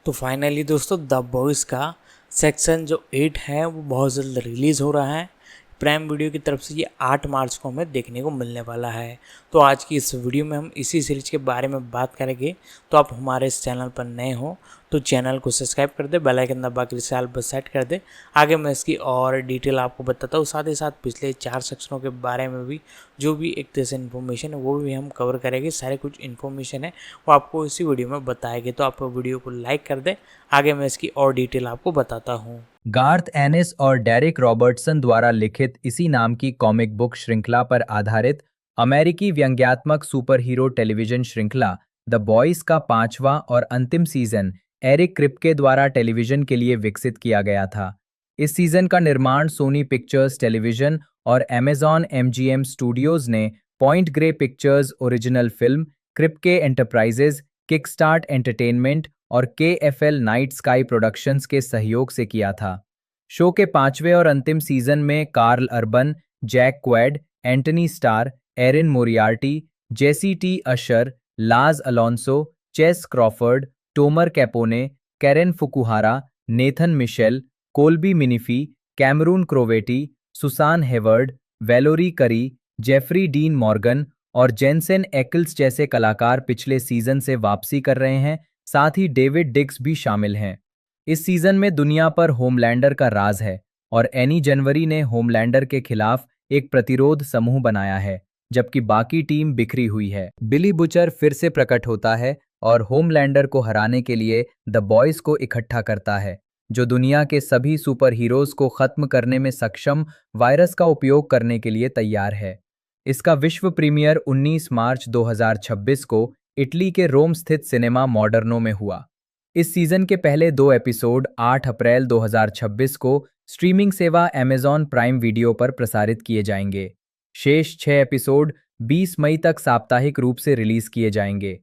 तो फाइनली दोस्तों the boys का सेक्शन जो 8 है वो बहुत जल्द रिलीज़ हो रहा है। प्राइम वीडियो की तरफ से ये 8 मार्च को हमें देखने को मिलने वाला है। तो आज की इस वीडियो में हम इसी सीरीज के बारे में बात करेंगे। तो आप हमारे इस चैनल पर नए हो तो चैनल को सब्सक्राइब कर दे, बेल आइकन दबा के साल पर सेट कर दे। आगे मैं इसकी और डिटेल आपको बताता हूँ, साथ ही साथ पिछले 4 सेक्शनों के बारे में भी जो भी एक तरह से इन्फॉर्मेशन है वो भी हम कवर करेंगे। सारे कुछ इन्फॉर्मेशन है वो आपको इसी वीडियो में बताएंगे। तो आप वीडियो को लाइक कर दें, आगे मैं इसकी और डिटेल आपको बताता हूँ। गार्थ एनिस और डेरिक रॉबर्टसन द्वारा लिखित इसी नाम की कॉमिक बुक श्रृंखला पर आधारित अमेरिकी व्यंग्यात्मक सुपरहीरो टेलीविजन श्रृंखला द बॉयज का 5वां और अंतिम सीजन एरिक क्रिप्के द्वारा टेलीविजन के लिए विकसित किया गया था। इस सीजन का निर्माण सोनी पिक्चर्स टेलीविजन और अमेजॉन एमजीएम स्टूडियोज ने Point Grey Pictures Original film, Kripke Enterprises, Kickstart Entertainment और केएफएल नाइट स्काई प्रोडक्शंस के सहयोग से किया था। शो के 5वें और अंतिम सीजन में Karl Urban, Jack Quaid, Antony Starr, Erin Moriarty, Jessie T Usher, Laz Alonso, Chace Crawford, Tomer Capone, Karen Fukuhara, Nathan Mitchell, Colby Minifie, Cameron Crovetti, Susan Heyward, Valorie Curry, Jeffrey Dean Morgan और Jensen Ackles जैसे कलाकार पिछले season से वापसी कर रहे हैं। साथ ही डेविड डिक्स भी शामिल हैं। इस सीजन में दुनिया पर होमलैंडर का राज है और एनी जनवरी ने होमलैंडर के खिलाफ एक प्रतिरोध समूह बनाया है, जबकि बाकी टीम बिखरी हुई है। बिली बुचर फिर से प्रकट होता है और होमलैंडर को हराने के लिए द बॉयज को इकट्ठा करता है, जो दुनिया के सभी सुपर हीरोज को खत्म करने में सक्षम वायरस का उपयोग करने के लिए तैयार है। इसका विश्व प्रीमियर 19 मार्च 2026 को इटली के रोम स्थित सिनेमा मॉडर्नो में हुआ। इस सीजन के पहले 2 एपिसोड 8 अप्रैल 2026 को स्ट्रीमिंग सेवा अमेजॉन प्राइम वीडियो पर प्रसारित किए जाएंगे। शेष 6 एपिसोड 20 मई तक साप्ताहिक रूप से रिलीज किए जाएंगे।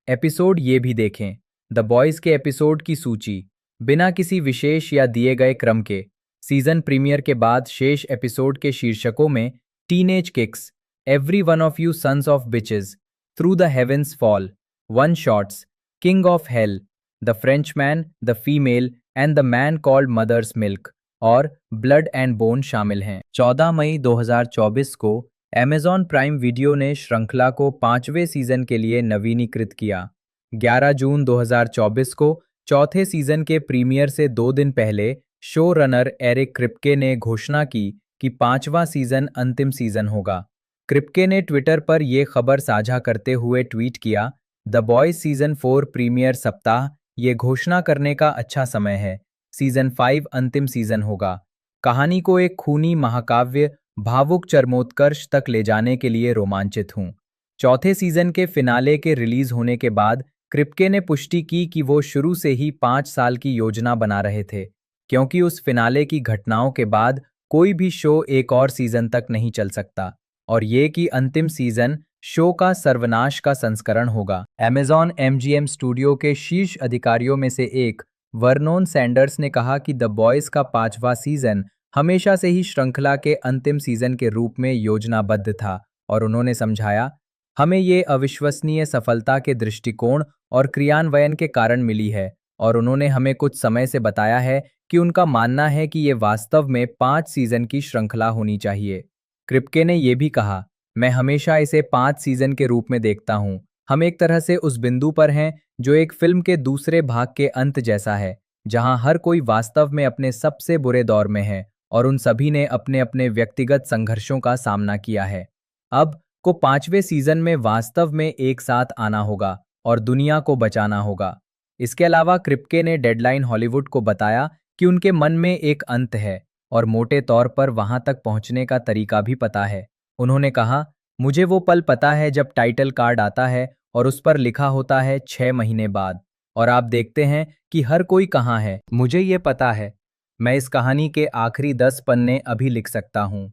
एपिसोड ये भी देखें। द बॉयज के एपिसोड की सूची बिना किसी विशेष या दिए गए क्रम के। सीजन प्रीमियर के बाद शेष एपिसोड के शीर्षकों में teenage kicks, every one of you sons of bitches, through the heavens fall, one shots, king of hell, the Frenchman, the female and the man called mother's milk और blood and bone शामिल हैं। 14 मई 2024 को Amazon prime video ने श्रृंखला को 5वें season के लिए नवीनीकृत किया। 11 जून 2024 को चौथे सीजन के प्रीमियर से 2 दिन पहले शो रनर एरिक क्रिप्के ने घोषणा की कि 5वां सीजन अंतिम सीजन होगा। क्रिप्के ने ट्विटर पर यह खबर साझा करते हुए ट्वीट किया, द बॉयज सीजन 4 प्रीमियर सप्ताह, ये घोषणा करने का अच्छा समय है। सीजन 5 अंतिम सीजन होगा। कहानी को एक खूनी महाकाव्य भावुक चरमोत्कर्ष तक ले जाने के लिए रोमांचित हूँ। चौथे सीजन के फिनाले के रिलीज होने के बाद क्रिप्के ने पुष्टि की कि वो शुरू से ही 5 साल की योजना बना रहे थे, क्योंकि उस फिनाले की घटनाओं के बाद कोई भी शो एक और सीजन तक नहीं चल सकता, और ये कि अंतिम सीजन शो का सर्वनाश का संस्करण होगा। अमेजॉन एमजीएम स्टूडियो के शीर्ष अधिकारियों में से एक वर्नोन सैंडर्स ने कहा कि द बॉयज का 5वां सीजन हमेशा से ही श्रृंखला के अंतिम सीजन के रूप में योजनाबद्ध था, और उन्होंने समझाया, हमें ये अविश्वसनीय सफलता के दृष्टिकोण और क्रियान्वयन के कारण मिली है, और उन्होंने हमें कुछ समय से बताया है कि उनका मानना है कि ये वास्तव में 5 सीजन की श्रृंखला होनी चाहिए। क्रिप्के ने यह भी कहा, मैं हमेशा इसे 5 सीजन के रूप में देखता हूं। हम एक तरह से उस बिंदु पर हैं जो एक फिल्म के दूसरे भाग के अंत जैसा है, जहां हर कोई वास्तव में अपने सबसे बुरे दौर में है और उन सभी ने अपने अपने व्यक्तिगत संघर्षों का सामना किया है। अब को 5वें सीजन में वास्तव में एक साथ आना होगा और दुनिया को बचाना होगा। इसके अलावा क्रिप्के ने डेडलाइन हॉलीवुड को बताया कि उनके मन में एक अंत है और मोटे तौर पर वहां तक पहुंचने का तरीका भी पता है। उन्होंने कहा, मुझे वो पल पता है जब टाइटल कार्ड आता है और उस पर लिखा होता है 6 महीने बाद, और आप देखते हैं कि हर कोई कहाँ है। मुझे ये पता है, मैं इस कहानी के आखिरी 10 पन्ने अभी लिख सकता हूँ।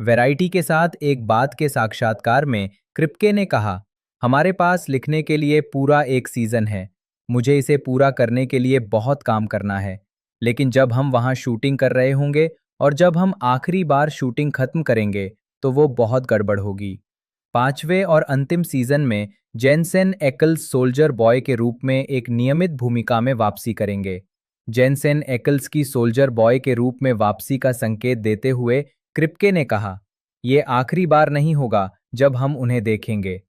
वैरायटी के साथ एक बात के साक्षात्कार में क्रिप्के ने कहा, हमारे पास लिखने के लिए पूरा एक सीजन है। मुझे इसे पूरा करने के लिए बहुत काम करना है, लेकिन जब हम वहाँ शूटिंग कर रहे होंगे और जब हम आखिरी बार शूटिंग खत्म करेंगे तो वो बहुत गड़बड़ होगी। 5वें और अंतिम सीजन में जेनसेन एकल्स सोल्जर बॉय के रूप में एक नियमित भूमिका में वापसी करेंगे। जेनसेन एकल्स की सोल्जर बॉय के रूप में वापसी का संकेत देते हुए क्रिप्के ने कहा, ये आखिरी बार नहीं होगा जब हम उन्हें देखेंगे।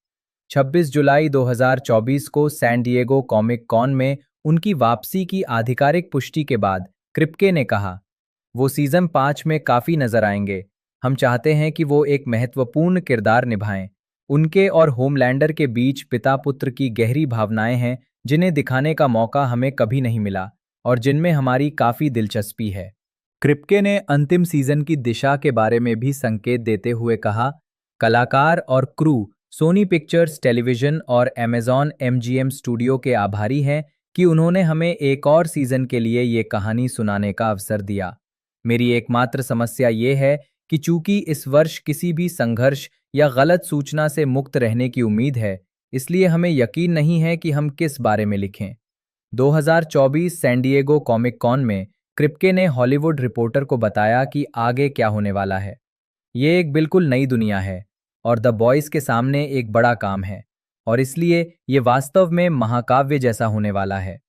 26 जुलाई 2024 को सैन डिएगो कॉमिक कॉन में उनकी वापसी की आधिकारिक पुष्टि के बाद क्रिप्के ने कहा, वो सीजन 5 में काफी नजर आएंगे। हम चाहते हैं कि वो एक महत्वपूर्ण किरदार निभाएं। उनके और होमलैंडर के बीच पिता पुत्र की गहरी भावनाएं हैं जिन्हें दिखाने का मौका हमें कभी नहीं मिला और जिनमें हमारी काफी दिलचस्पी है। क्रिप्के ने अंतिम सीजन की दिशा के बारे में भी संकेत देते हुए कहा, कलाकार और क्रू सोनी पिक्चर्स टेलीविजन और अमेज़न एमजीएम स्टूडियो के आभारी हैं कि उन्होंने हमें एक और सीजन के लिए ये कहानी सुनाने का अवसर दिया। मेरी एकमात्र समस्या ये है कि चूंकि इस वर्ष किसी भी संघर्ष या गलत सूचना से मुक्त रहने की उम्मीद है, इसलिए हमें यकीन नहीं है कि हम किस बारे में लिखें। 2024 सैन डिएगो कॉमिक कॉन में क्रिप्के ने हॉलीवुड रिपोर्टर को बताया कि आगे क्या होने वाला है। ये एक बिल्कुल नई दुनिया है और द बॉयज के सामने एक बड़ा काम है और इसलिए ये वास्तव में महाकाव्य जैसा होने वाला है।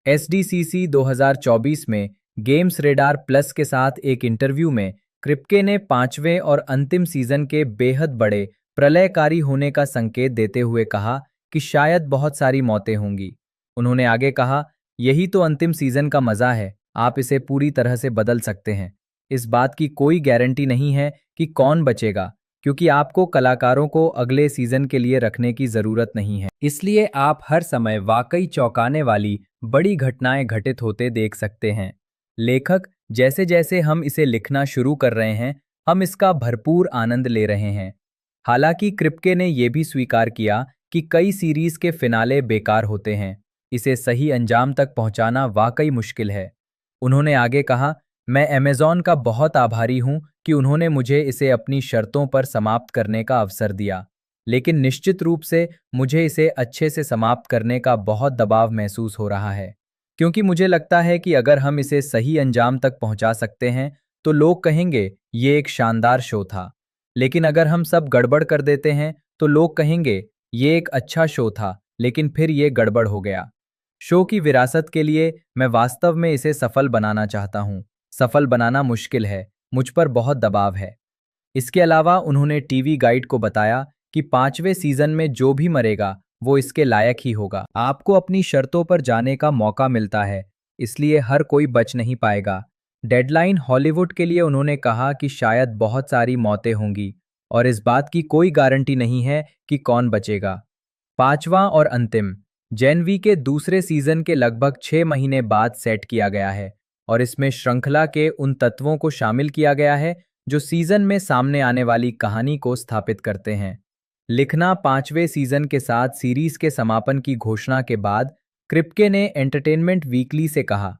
एसडीसीसी 2024 में गेम्स रेडार प्लस के साथ एक इंटरव्यू में क्रिप्के ने 5वें और अंतिम सीजन के बेहद बड़े प्रलयकारी होने का संकेत देते हुए कहा कि शायद बहुत सारी मौतें होंगी। उन्होंने आगे कहा, यही तो अंतिम सीजन का मजा है, आप इसे पूरी तरह से बदल सकते हैं। इस बात की कोई गारंटी नहीं है कि कौन बचेगा, क्योंकि आपको कलाकारों को अगले सीजन के लिए रखने की जरूरत नहीं है। इसलिए आप हर समय वाकई चौंकाने वाली बड़ी घटनाएं घटित होते देख सकते हैं। लेखक, जैसे जैसे हम इसे लिखना शुरू कर रहे हैं, हम इसका भरपूर आनंद ले रहे हैं। हालांकि क्रिप्के ने यह भी स्वीकार किया कि कई सीरीज के फिनाले बेकार होते हैं। इसे सही अंजाम तक पहुंचाना वाकई मुश्किल है। उन्होंने आगे कहा, मैं अमेज़न का बहुत आभारी हूं कि उन्होंने मुझे इसे अपनी शर्तों पर समाप्त करने का अवसर दिया, लेकिन निश्चित रूप से मुझे इसे अच्छे से समाप्त करने का बहुत दबाव महसूस हो रहा है, क्योंकि मुझे लगता है कि अगर हम इसे सही अंजाम तक पहुंचा सकते हैं तो लोग कहेंगे ये एक शानदार शो था, लेकिन अगर हम सब गड़बड़ कर देते हैं तो लोग कहेंगे ये एक अच्छा शो था लेकिन फिर ये गड़बड़ हो गया। शो की विरासत के लिए मैं वास्तव में इसे सफल बनाना चाहता हूं। सफल बनाना मुश्किल है, मुझ पर बहुत दबाव है। इसके अलावा उन्होंने टीवी गाइड को बताया कि 5वें सीजन में जो भी मरेगा वो इसके लायक ही होगा। आपको अपनी शर्तों पर जाने का मौका मिलता है, इसलिए हर कोई बच नहीं पाएगा। डेडलाइन हॉलीवुड के लिए उन्होंने कहा कि शायद बहुत सारी मौतें होंगी और इस बात की कोई गारंटी नहीं है कि कौन बचेगा। 5वां और अंतिम जेन वी के दूसरे सीजन के लगभग 6 महीने बाद सेट किया गया है और इसमें श्रृंखला के उन तत्वों को शामिल किया गया है जो सीजन में सामने आने वाली कहानी को स्थापित करते हैं। लिखना 5वें सीजन के साथ सीरीज के समापन की घोषणा के बाद क्रिप्के ने एंटरटेनमेंट वीकली से कहा,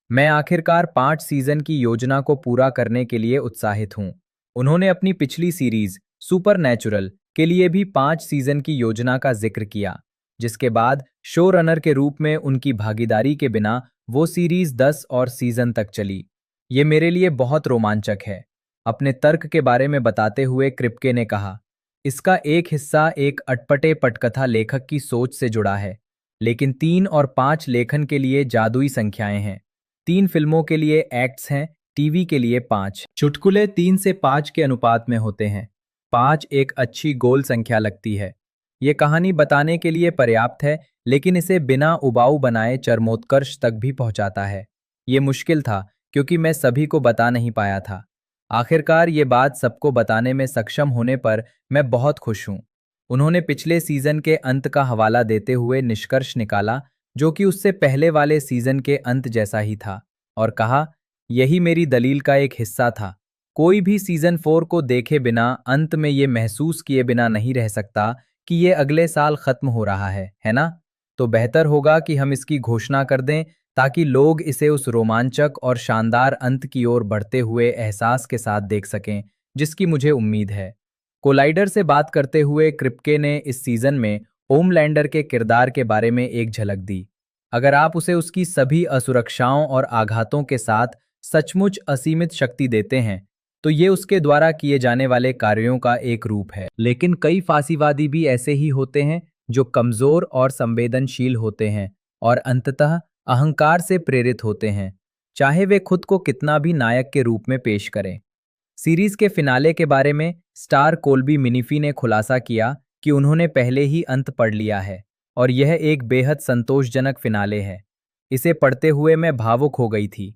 मैं आखिरकार 5 सीजन की योजना को पूरा करने के लिए उत्साहित हूं। उन्होंने अपनी पिछली सीरीज सुपरनैचुरल के लिए भी 5 सीजन की योजना का जिक्र किया, जिसके बाद शो रनर के रूप में उनकी भागीदारी के बिना वो सीरीज 10 और सीजन तक चली। ये मेरे लिए बहुत रोमांचक है। अपने तर्क के बारे में बताते हुए क्रिप्के ने कहा, इसका एक हिस्सा एक अटपटे पटकथा लेखक की सोच से जुड़ा है, लेकिन 3 और 5 लेखन के लिए जादुई संख्याएं हैं। 3 फिल्मों के लिए एक्ट्स हैं, टीवी के लिए 5। चुटकुले 3 से 5 के अनुपात में होते हैं। 5 एक अच्छी गोल संख्या लगती है। ये कहानी बताने के लिए पर्याप्त है, लेकिन इसे बिना उबाऊ बनाए चरमोत्कर्ष तक भी पहुंचाता है। ये मुश्किल था क्योंकि मैं सभी को बता नहीं पाया था। आखिरकार ये बात सबको बताने में सक्षम होने पर मैं बहुत खुश हूं। उन्होंने पिछले सीजन के अंत का हवाला देते हुए निष्कर्ष निकाला, जो कि उससे पहले वाले सीजन के अंत जैसा ही था, और कहा, यही मेरी दलील का एक हिस्सा था। कोई भी सीजन 4 को देखे बिना अंत में ये महसूस किए बिना नहीं रह सकता कि ये अगले साल खत्म हो रहा है ना? तो बेहतर होगा कि हम इसकी घोषणा कर दें ताकि लोग इसे उस रोमांचक और शानदार अंत की ओर बढ़ते हुए एहसास के साथ देख सकें, जिसकी मुझे उम्मीद है। कोलाइडर से बात करते हुए क्रिप्के ने इस सीजन में होमलैंडर के किरदार के बारे में एक झलक दी। अगर आप उसे उसकी सभी असुरक्षाओं और आघातों के साथ सचमुच असीमित शक्ति देते हैं, तो ये उसके द्वारा किए जाने वाले कार्यों का एक रूप है। लेकिन कई फांसीवादी भी ऐसे ही होते हैं जो कमजोर और संवेदनशील होते हैं और अंततः अहंकार से प्रेरित होते हैं, चाहे वे खुद को कितना भी नायक के रूप में पेश करें। सीरीज के फिनाले के बारे में स्टार कोल्बी मिनीफी ने खुलासा किया कि उन्होंने पहले ही अंत पढ़ लिया है और यह एक बेहद संतोषजनक फिनाले है। इसे पढ़ते हुए मैं भावुक हो गई थी।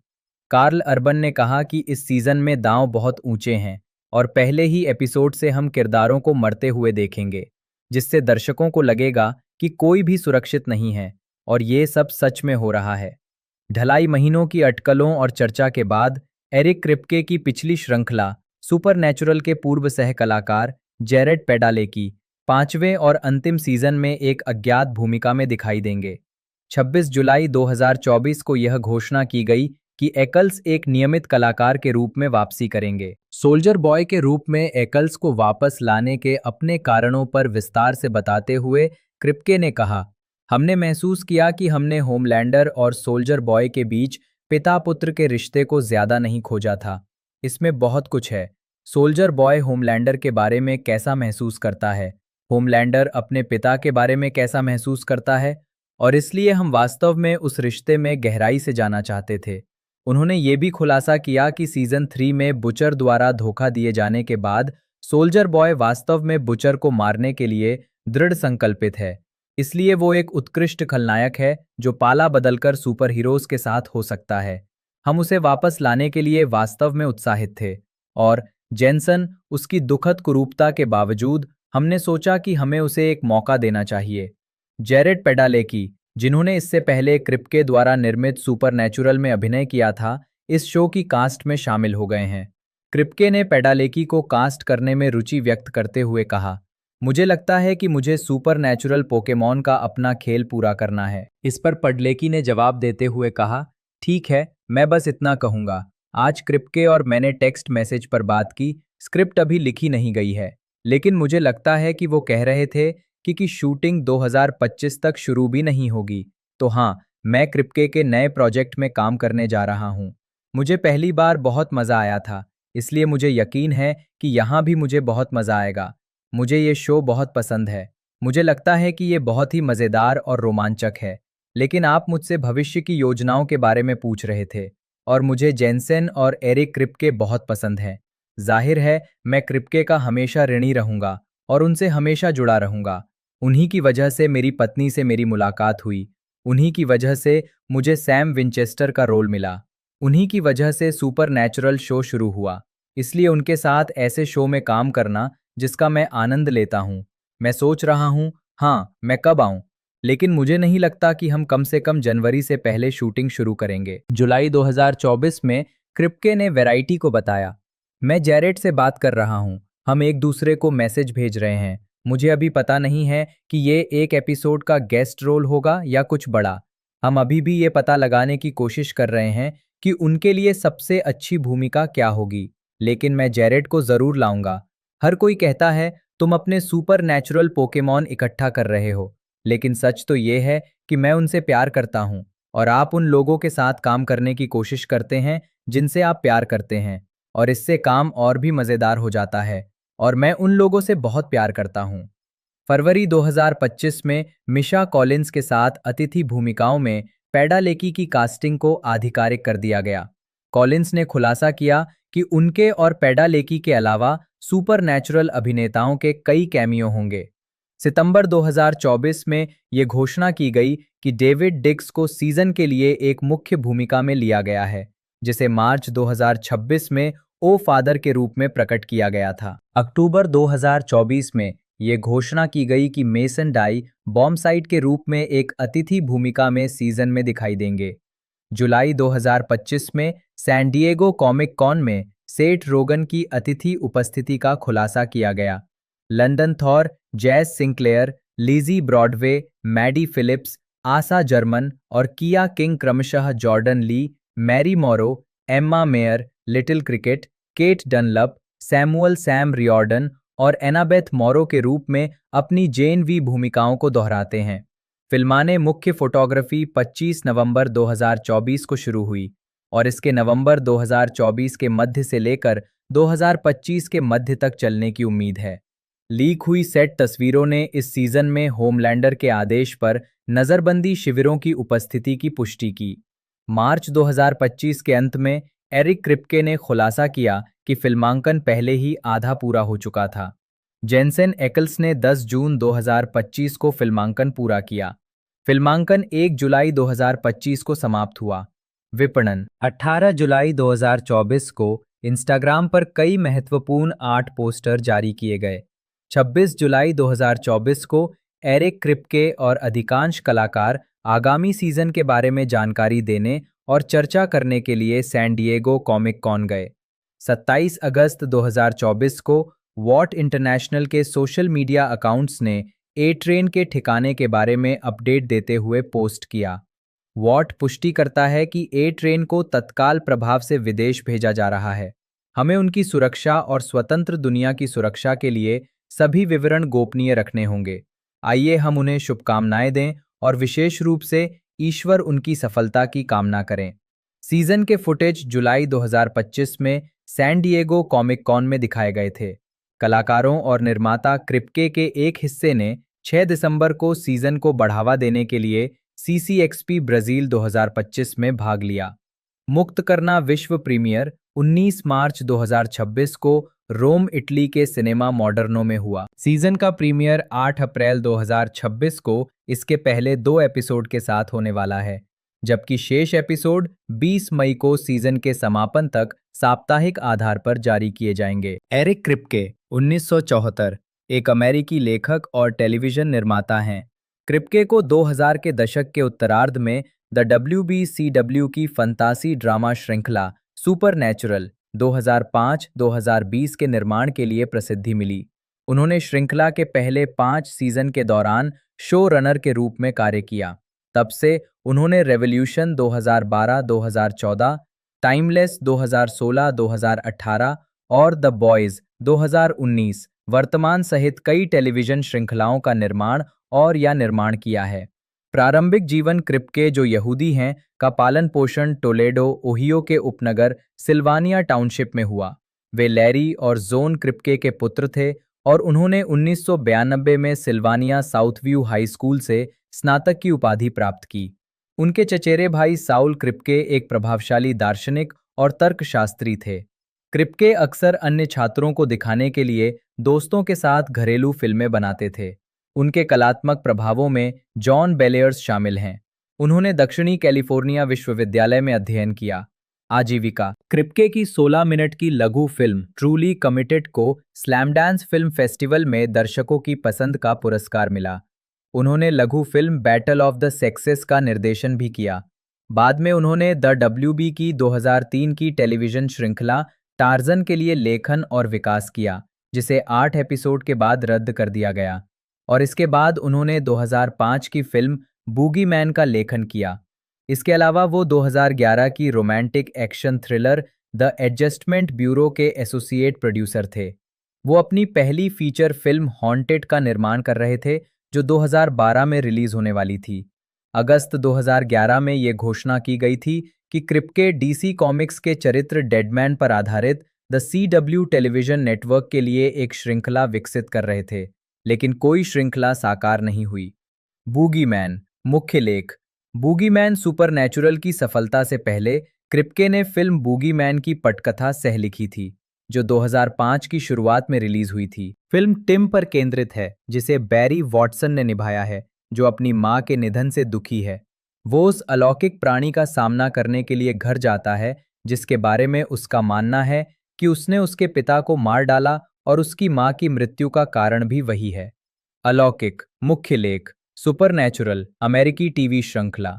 कार्ल अर्बन ने कहा कि इस सीजन में दांव बहुत ऊंचे हैं और पहले ही एपिसोड से हम किरदारों को मरते हुए देखेंगे, जिससे दर्शकों को लगेगा कि कोई भी सुरक्षित नहीं है और ये सब सच में हो रहा है। ढलाई महीनों की अटकलों और चर्चा के बाद एरिक क्रिप्के की पिछली श्रृंखला सुपरनैचुरल के पूर्व सह कलाकार जेरेड पेडालेकी 5वें और अंतिम सीजन में एक अज्ञात भूमिका में दिखाई देंगे। 26 जुलाई 2024 को यह घोषणा की गई कि एकल्स एक नियमित कलाकार के रूप में वापसी करेंगे। सोल्जर बॉय के रूप में एकल्स को वापस लाने के अपने कारणों पर विस्तार से बताते हुए क्रिप्के ने कहा, हमने महसूस किया कि हमने होमलैंडर और सोल्जर बॉय के बीच पिता पुत्र के रिश्ते को ज्यादा नहीं खोजा था। इसमें बहुत कुछ है। सोल्जर बॉय होमलैंडर के बारे में कैसा महसूस करता है, होमलैंडर अपने पिता के बारे में कैसा महसूस करता है, और इसलिए हम वास्तव में उस रिश्ते में गहराई से जाना चाहते थे। उन्होंने ये भी खुलासा किया कि सीजन 3 में बुचर द्वारा धोखा दिए जाने के बाद सोल्जर बॉय वास्तव में बुचर को मारने के लिए दृढ़ संकल्पित है। इसलिए वो एक उत्कृष्ट खलनायक है जो पाला बदलकर सुपर हीरोज के साथ हो सकता है। हम उसे वापस लाने के लिए वास्तव में उत्साहित थे और जेनसन उसकी दुखद कुरूपता के बावजूद हमने सोचा कि हमें उसे एक मौका देना चाहिए। जेरेड पेडालेकी, जिन्होंने इससे पहले क्रिप्के द्वारा निर्मित सुपरनैचुरल में अभिनय किया था, इस शो की कास्ट में शामिल हो गए हैं। क्रिप्के ने पेडालेकी को कास्ट करने में रुचि व्यक्त करते हुए कहा, मुझे लगता है कि मुझे सुपरनैचुरल पोकेमॉन का अपना खेल पूरा करना है। इस पर पेडालेकी ने जवाब देते हुए कहा, ठीक है, मैं बस इतना कहूंगा। आज क्रिप्के और मैंने टेक्स्ट मैसेज पर बात की, स्क्रिप्ट अभी लिखी नहीं गई है, लेकिन मुझे लगता है कि वो कह रहे थे कि शूटिंग 2025 तक शुरू भी नहीं होगी। तो हाँ, मैं क्रिप्के के नए प्रोजेक्ट में काम करने जा रहा हूँ। मुझे पहली बार बहुत मज़ा आया था, इसलिए मुझे यकीन है कि यहाँ भी मुझे बहुत मज़ा आएगा। मुझे ये शो बहुत पसंद है। मुझे लगता है कि ये बहुत ही मज़ेदार और रोमांचक है। लेकिन आप मुझसे भविष्य की योजनाओं के बारे में पूछ रहे थे और मुझे जेनसेन और एरिक क्रिप्के बहुत पसंद हैं। जाहिर है, मैं क्रिप्के का हमेशा ऋणी रहूंगा और उनसे हमेशा जुड़ा रहूंगा। उन्हीं की वजह से मेरी पत्नी से मेरी मुलाकात हुई। उन्हीं की वजह से मुझे सैम विंचेस्टर का रोल मिला। उन्हीं की वजह से सुपरनैचुरल शो शुरू हुआ। इसलिए उनके साथ ऐसे शो में काम करना जिसका मैं आनंद लेता हूँ। मैं सोच रहा हूँ, हाँ, मैं कब आऊँ, लेकिन मुझे नहीं लगता कि हम कम से कम जनवरी से पहले शूटिंग शुरू करेंगे। जुलाई 2024 में क्रिप्के ने वैरायटी को बताया, मैं जेरेड से बात कर रहा हूँ। हम एक दूसरे को मैसेज भेज रहे हैं। मुझे अभी पता नहीं है कि ये एक एपिसोड का गेस्ट रोल होगा या कुछ बड़ा। हम अभी भी ये पता लगाने की कोशिश कर रहे हैं कि उनके लिए सबसे अच्छी भूमिका क्या होगी, लेकिन मैं जेरेड को जरूर लाऊंगा। हर कोई कहता है तुम अपने सुपरनैचुरल पोकेमॉन इकट्ठा कर रहे हो, लेकिन सच तो ये है कि मैं उनसे प्यार करता हूँ और आप उन लोगों के साथ काम करने की कोशिश करते हैं जिनसे आप प्यार करते हैं, और इससे काम और भी मज़ेदार हो जाता है और मैं उन लोगों से बहुत प्यार करता हूँ। फरवरी 2025 में मिशा कॉलिंस के साथ अतिथि भूमिकाओं में पेडालेकी की कास्टिंग को आधिकारिक कर दिया गया। कॉलिंस ने खुलासा किया कि उनके और पेडालेकी के अलावा सुपरनैचुरल अभिनेताओं के कई कैमियो होंगे। सितंबर 2024 में ये घोषणा की गई कि डेविड डिक्स को सीजन के लिए एक मुख्य भूमिका में लिया गया है, जिसे मार्च 2026 में ओ फादर के रूप में प्रकट किया गया था। अक्टूबर 2024 में ये घोषणा की गई कि मेसन डाई बॉम्बसाइट के रूप में एक अतिथि भूमिका में सीजन में दिखाई देंगे। जुलाई 2025 में सैन डिएगो कॉमिक कॉन में सेठ रोगन की अतिथि उपस्थिति का खुलासा किया गया। London Thor, Jazz Sinclair, Lizze Broadway, Maddie Phillips, Asa Germann और किया किंग क्रमशः Jordan Li, Marie Moreau, Emma Meyer, Little Cricket, Cate Dunlap, Samuel Sam Riordan और एनाबेथ मोरो के रूप में अपनी जेन वी भूमिकाओं को दोहराते हैं। फिल्माने मुख्य फोटोग्राफी 25 नवंबर 2024 को शुरू हुई और इसके नवंबर 2024 के मध्य से लेकर 2025 के मध्य तक चलने की उम्मीद है। लीक हुई सेट तस्वीरों ने इस सीजन में होमलैंडर के आदेश पर नज़रबंदी शिविरों की उपस्थिति की पुष्टि की। मार्च 2025 के अंत में एरिक क्रिप्के ने खुलासा किया कि फिल्मांकन पहले ही आधा पूरा हो चुका था। जेनसेन एकल्स ने 10 जून 2025 को फिल्मांकन पूरा किया। फिल्मांकन 1 जुलाई 2025 को समाप्त हुआ। विपणन 18 जुलाई 2024 को इंस्टाग्राम पर कई महत्वपूर्ण आर्ट पोस्टर जारी किए गए। 26 जुलाई 2024 को एरिक क्रिप्के और अधिकांश कलाकार आगामी सीजन के बारे में जानकारी देने और चर्चा करने के लिए सैन डिएगो कॉमिक कॉन गए। 27 अगस्त 2024 को वॉट इंटरनेशनल के सोशल मीडिया अकाउंट्स ने ए ट्रेन के ठिकाने के बारे में अपडेट देते हुए पोस्ट किया। वॉट पुष्टि करता है कि ए ट्रेन को तत्काल प्रभाव से विदेश भेजा जा रहा है। हमें उनकी सुरक्षा और स्वतंत्र दुनिया की सुरक्षा के लिए सभी विवरण गोपनीय रखने होंगे। आइए हम उन्हें शुभकामनाएं दें और विशेष रूप से ईश्वर उनकी सफलता की कामना करें। सीजन के फुटेज जुलाई 2025 में सैन डिएगो कॉमिक कॉन में दिखाए गए थे। कलाकारों और निर्माता क्रिप्के के एक हिस्से ने 6 दिसंबर को सीजन को बढ़ावा देने के लिए CCXP ब्राजील 2025 में भाग लिया। मुक्त करना विश्व प्रीमियर 19 मार्च 2026 को रोम, इटली के सिनेमा मॉडर्नो में हुआ। सीजन का प्रीमियर 8 अप्रैल 2026 को इसके पहले 2 एपिसोड के साथ होने वाला है, जबकि शेष एपिसोड 20 मई को सीजन के समापन तक साप्ताहिक आधार पर जारी किए जाएंगे। एरिक क्रिप्के 1974 एक अमेरिकी लेखक और टेलीविजन निर्माता हैं। क्रिप्के को 2000 के दशक के उत्तरार्ध में द WBCW की फंतासी ड्रामा श्रृंखला सुपरनैचुरल 2005-2020 के निर्माण के लिए प्रसिद्धि मिली। उन्होंने श्रृंखला के पहले 5 सीजन के दौरान शो रनर के रूप में कार्य किया। तब से उन्होंने रेवोल्यूशन 2012-2014, टाइमलेस 2016-2018 और द बॉयज 2019 वर्तमान सहित कई टेलीविजन श्रृंखलाओं का निर्माण किया है। प्रारंभिक जीवन क्रिप्के, जो यहूदी हैं, का पालन पोषण टोलेडो, ओहियो के उपनगर सिल्वानिया टाउनशिप में हुआ। वे लैरी और जोन क्रिप्के के पुत्र थे और उन्होंने 1992 में सिल्वानिया साउथव्यू हाई स्कूल से स्नातक की उपाधि प्राप्त की। उनके चचेरे भाई साउल क्रिप्के एक प्रभावशाली दार्शनिक और तर्कशास्त्री थे। क्रिप्के अक्सर अन्य छात्रों को दिखाने के लिए दोस्तों के साथ घरेलू फिल्में बनाते थे। उनके कलात्मक प्रभावों में जॉन बेलेयर्स शामिल हैं। उन्होंने दक्षिणी कैलिफोर्निया विश्वविद्यालय में अध्ययन किया। आजीविका क्रिप्के की 16 मिनट की लघु फिल्म ट्रूली कमिटेड को स्लैमडांस फिल्म फेस्टिवल में दर्शकों की पसंद का पुरस्कार मिला। उन्होंने लघु film battle of the sexes का निर्देशन भी किया। बाद में उन्होंने द WB की 2003 की टेलीविजन श्रृंखला टार्जन के लिए लेखन और विकास किया, जिसे 8 एपिसोड के बाद रद्द कर दिया गया। और इसके बाद उन्होंने 2005 की फिल्म बूगी मैन का लेखन किया। इसके अलावा वो 2011 की romantic action thriller the adjustment bureau के एसोसिएट प्रोड्यूसर थे। वो अपनी पहली फीचर फिल्म हॉन्टेड का निर्माण कर रहे थे, जो 2012 में रिलीज होने वाली थी। अगस्त 2011 में ये घोषणा की गई थी कि क्रिप्के DC कॉमिक्स के चरित्र डेडमैन पर आधारित द CW टेलीविजन नेटवर्क के लिए एक श्रृंखला विकसित कर रहे थे, लेकिन कोई श्रृंखला साकार नहीं हुई। बूगीमैन मुख्य लेख बूगीमैन सुपरनैचुरल की सफलता से पहले क्रिप्के ने फिल्म बूगीमैन की पटकथा सह लिखी थी, जो 2005 की शुरुआत में रिलीज हुई थी। फिल्म टिम पर केंद्रित है, जिसे बैरी वॉटसन ने निभाया है, जो अपनी मां के निधन से दुखी है। वो उस अलौकिक प्राणी का सामना करने के लिए घर जाता है, जिसके बारे में उसका मानना है कि उसने उसके पिता को मार डाला और उसकी मां की मृत्यु का कारण भी वही है। अलौकिक मुख्य लेख सुपरनैचुरल अमेरिकी टीवी श्रृंखला